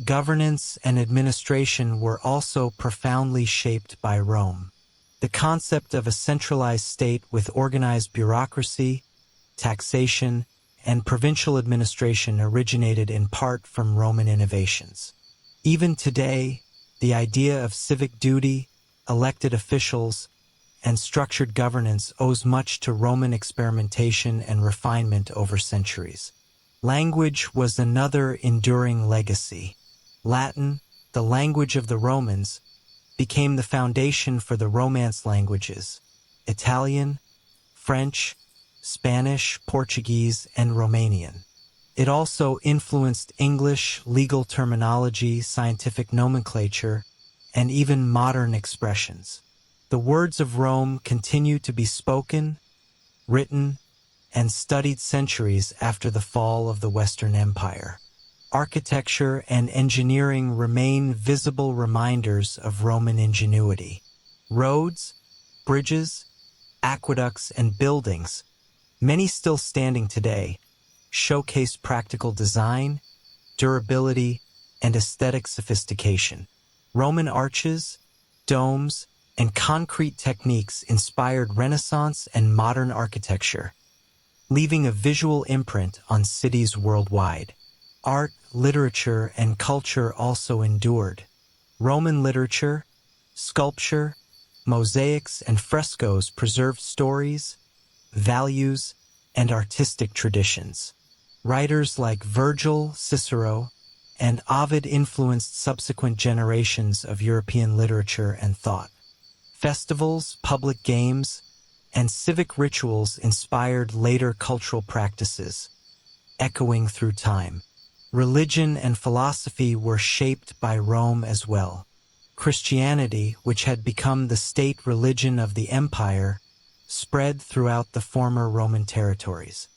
Governance and administration were also profoundly shaped by Rome. The concept of a centralized state with organized bureaucracy, taxation, and provincial administration originated in part from Roman innovations. Even today, the idea of civic duty, elected officials, and structured governance owes much to Roman experimentation and refinement over centuries. Language was another enduring legacy. Latin, the language of the Romans, became the foundation for the Romance languages: Italian, French, Spanish, Portuguese, and Romanian. It also influenced English, legal terminology, scientific nomenclature, and even modern expressions. The words of Rome continue to be spoken, written, and studied centuries after the fall of the Western Empire. Architecture and engineering remain visible reminders of Roman ingenuity. Roads, bridges, aqueducts, and buildings, many still standing today, showcase practical design, durability, and aesthetic sophistication. Roman arches, domes, and concrete techniques inspired Renaissance and modern architecture, leaving a visual imprint on cities worldwide. Art, literature, and culture also endured. Roman literature, sculpture, mosaics, and frescoes preserved stories, values, and artistic traditions. Writers like Virgil, Cicero, and Ovid influenced subsequent generations of European literature and thought. Festivals, public games, and civic rituals inspired later cultural practices, echoing through time. Religion and philosophy were shaped by Rome as well. Christianity, which had become the state religion of the empire, spread throughout the former Roman territories.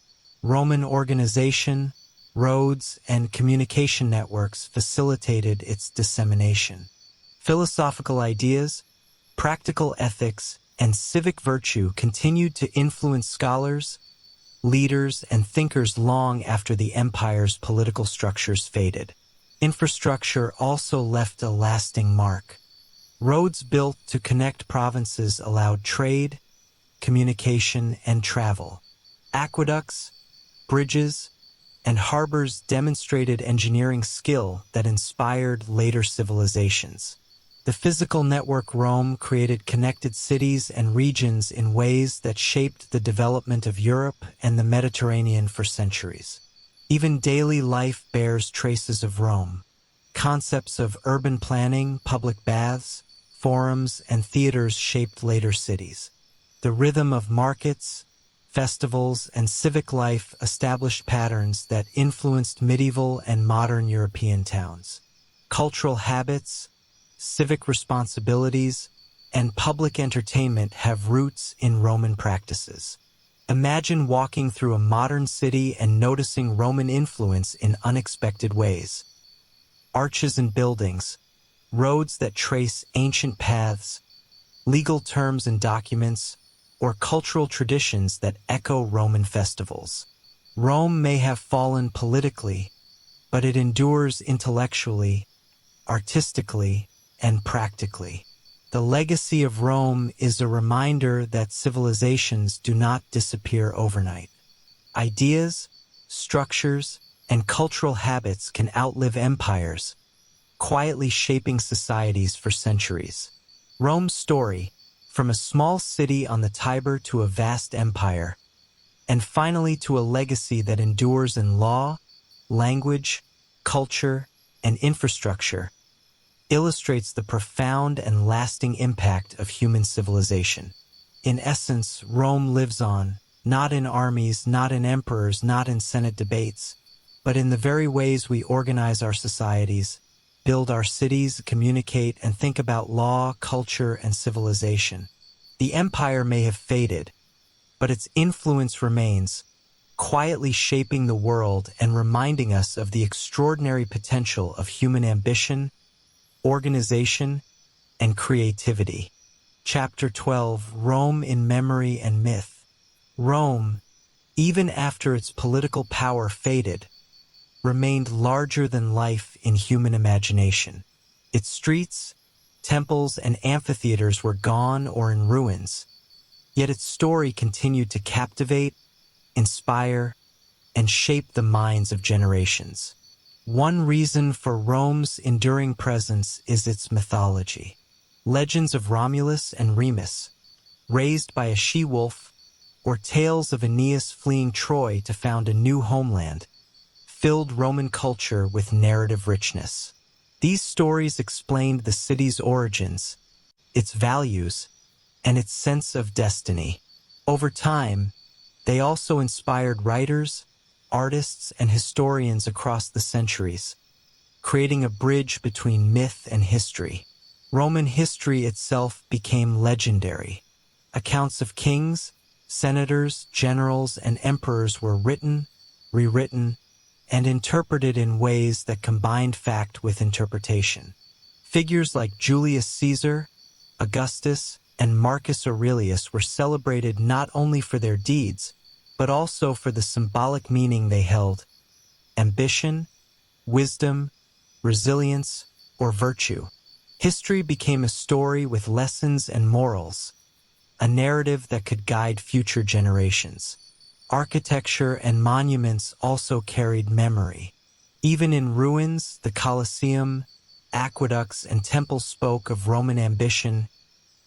Roman organization, roads, and communication networks facilitated its dissemination. Philosophical ideas, practical ethics, and civic virtue continued to influence scholars, leaders, and thinkers long after the empire's political structures faded. Infrastructure also left a lasting mark. Roads built to connect provinces allowed trade, communication, and travel. Aqueducts, bridges, and harbors demonstrated engineering skill that inspired later civilizations. The physical network Rome created connected cities and regions in ways that shaped the development of Europe and the Mediterranean for centuries. Even daily life bears traces of Rome. Concepts of urban planning, public baths, forums, and theaters shaped later cities. The rhythm of markets, festivals, and civic life established patterns that influenced medieval and modern European towns. Cultural habits, civic responsibilities, and public entertainment have roots in Roman practices. Imagine walking through a modern city and noticing Roman influence in unexpected ways. Arches and buildings, roads that trace ancient paths, legal terms and documents, or cultural traditions that echo Roman festivals. Rome may have fallen politically, but it endures intellectually, artistically, and practically. The legacy of Rome is a reminder that civilizations do not disappear overnight. Ideas, structures, and cultural habits can outlive empires, quietly shaping societies for centuries. Rome's story, from a small city on the Tiber to a vast empire, and finally to a legacy that endures in law, language, culture, and infrastructure, illustrates the profound and lasting impact of human civilization. In essence, Rome lives on, not in armies, not in emperors, not in Senate debates, but in the very ways we organize our societies, build our cities, communicate, and think about law, culture, and civilization. The empire may have faded, but its influence remains, quietly shaping the world and reminding us of the extraordinary potential of human ambition, organization, and creativity. Chapter 12, Rome in Memory and Myth. Rome, even after its political power faded, remained larger than life in human imagination. Its streets, temples, and amphitheaters were gone or in ruins, yet its story continued to captivate, inspire, and shape the minds of generations. One reason for Rome's enduring presence is its mythology. Legends of Romulus and Remus, raised by a she-wolf, or tales of Aeneas fleeing Troy to found a new homeland, filled Roman culture with narrative richness. These stories explained the city's origins, its values, and its sense of destiny. Over time, they also inspired writers, artists, and historians across the centuries, creating a bridge between myth and history. Roman history itself became legendary. Accounts of kings, senators, generals, and emperors were written, rewritten, and interpreted in ways that combined fact with interpretation. Figures like Julius Caesar, Augustus, and Marcus Aurelius were celebrated not only for their deeds, but also for the symbolic meaning they held: ambition, wisdom, resilience, or virtue. History became a story with lessons and morals, a narrative that could guide future generations. Architecture and monuments also carried memory. Even in ruins, the Colosseum, aqueducts, and temples spoke of Roman ambition,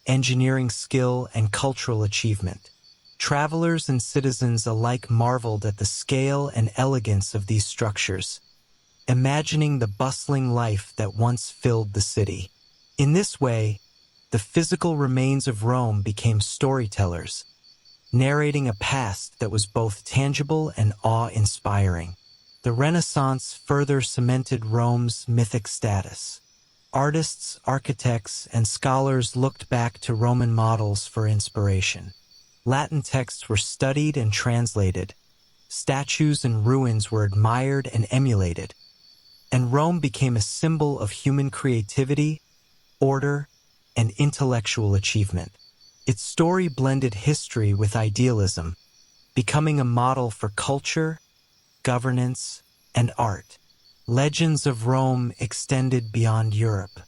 engineering skill, and cultural achievement. Travelers and citizens alike marveled at the scale and elegance of these structures, imagining the bustling life that once filled the city. In this way, the physical remains of Rome became storytellers, narrating a past that was both tangible and awe-inspiring. The Renaissance further cemented Rome's mythic status. Artists, architects, and scholars looked back to Roman models for inspiration. Latin texts were studied and translated, statues and ruins were admired and emulated, and Rome became a symbol of human creativity, order, and intellectual achievement. Its story blended history with idealism, becoming a model for culture, governance, and art. Legends of Rome extended beyond Europe.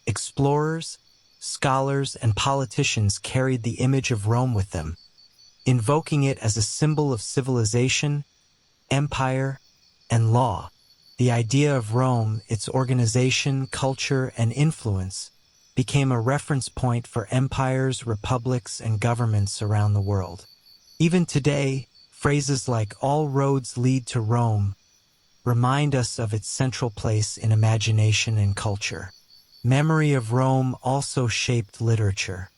Explorers, scholars, and politicians carried the image of Rome with them, invoking it as a symbol of civilization, empire, and law. The idea of Rome, its organization, culture, and influence, became a reference point for empires, republics, and governments around the world. Even today, phrases like "all roads lead to Rome" remind us of its central place in imagination and culture. Memory of Rome also shaped literature.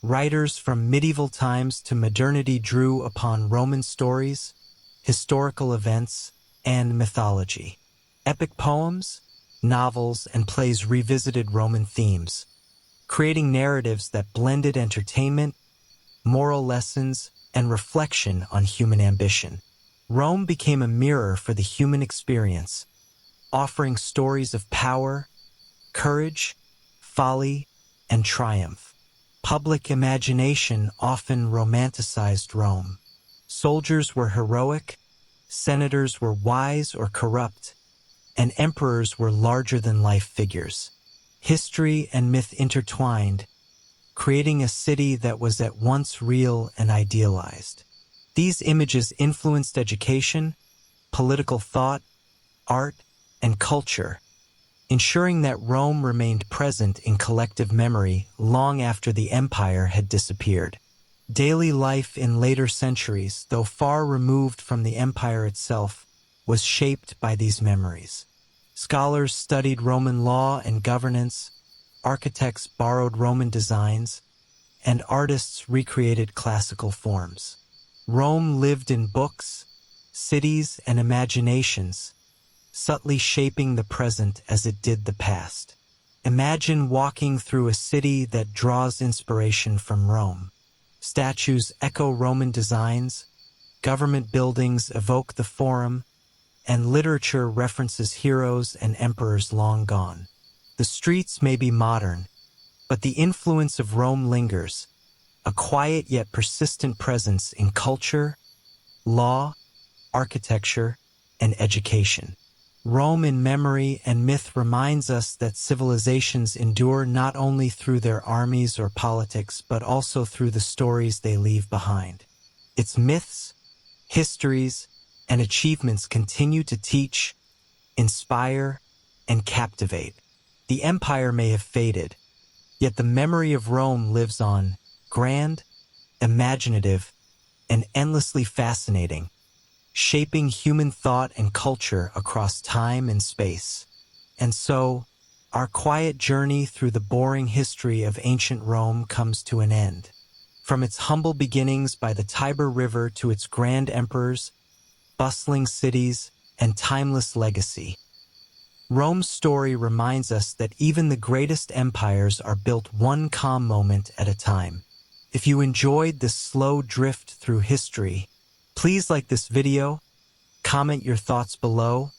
Writers from medieval times to modernity drew upon Roman stories, historical events, and mythology. Epic poems, novels, and plays revisited Roman themes, creating narratives that blended entertainment, moral lessons, and reflection on human ambition. Rome became a mirror for the human experience, offering stories of power, courage, folly, and triumph. Public imagination often romanticized Rome. Soldiers were heroic, senators were wise or corrupt, and emperors were larger-than-life figures. History and myth intertwined, creating a city that was at once real and idealized. These images influenced education, political thought, art, and culture, ensuring that Rome remained present in collective memory long after the empire had disappeared. Daily life in later centuries, though far removed from the empire itself, was shaped by these memories. Scholars studied Roman law and governance, architects borrowed Roman designs, and artists recreated classical forms. Rome lived in books, cities, and imaginations, subtly shaping the present as it did the past. Imagine walking through a city that draws inspiration from Rome. Statues echo Roman designs, government buildings evoke the Forum, and literature references heroes and emperors long gone. The streets may be modern, but the influence of Rome lingers, a quiet yet persistent presence in culture, law, architecture, and education. Rome in memory and myth reminds us that civilizations endure not only through their armies or politics, but also through the stories they leave behind. Its myths, histories, and achievements continue to teach, inspire, and captivate. The empire may have faded, yet the memory of Rome lives on, grand, imaginative, and endlessly fascinating, shaping human thought and culture across time and space. And so, our quiet journey through the boring history of ancient Rome comes to an end. From its humble beginnings by the Tiber River to its grand emperors, bustling cities, and timeless legacy, Rome's story reminds us that even the greatest empires are built one calm moment at a time. If you enjoyed this slow drift through history, please like this video, comment your thoughts below,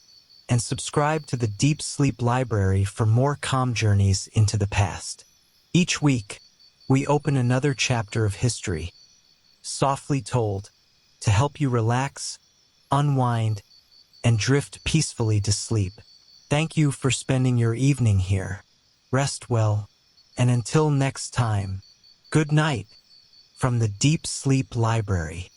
and subscribe to the Deep Sleep Library for more calm journeys into the past. Each week, we open another chapter of history, softly told, to help you relax, unwind, and drift peacefully to sleep. Thank you for spending your evening here. Rest well, and until next time, good night from the Deep Sleep Library.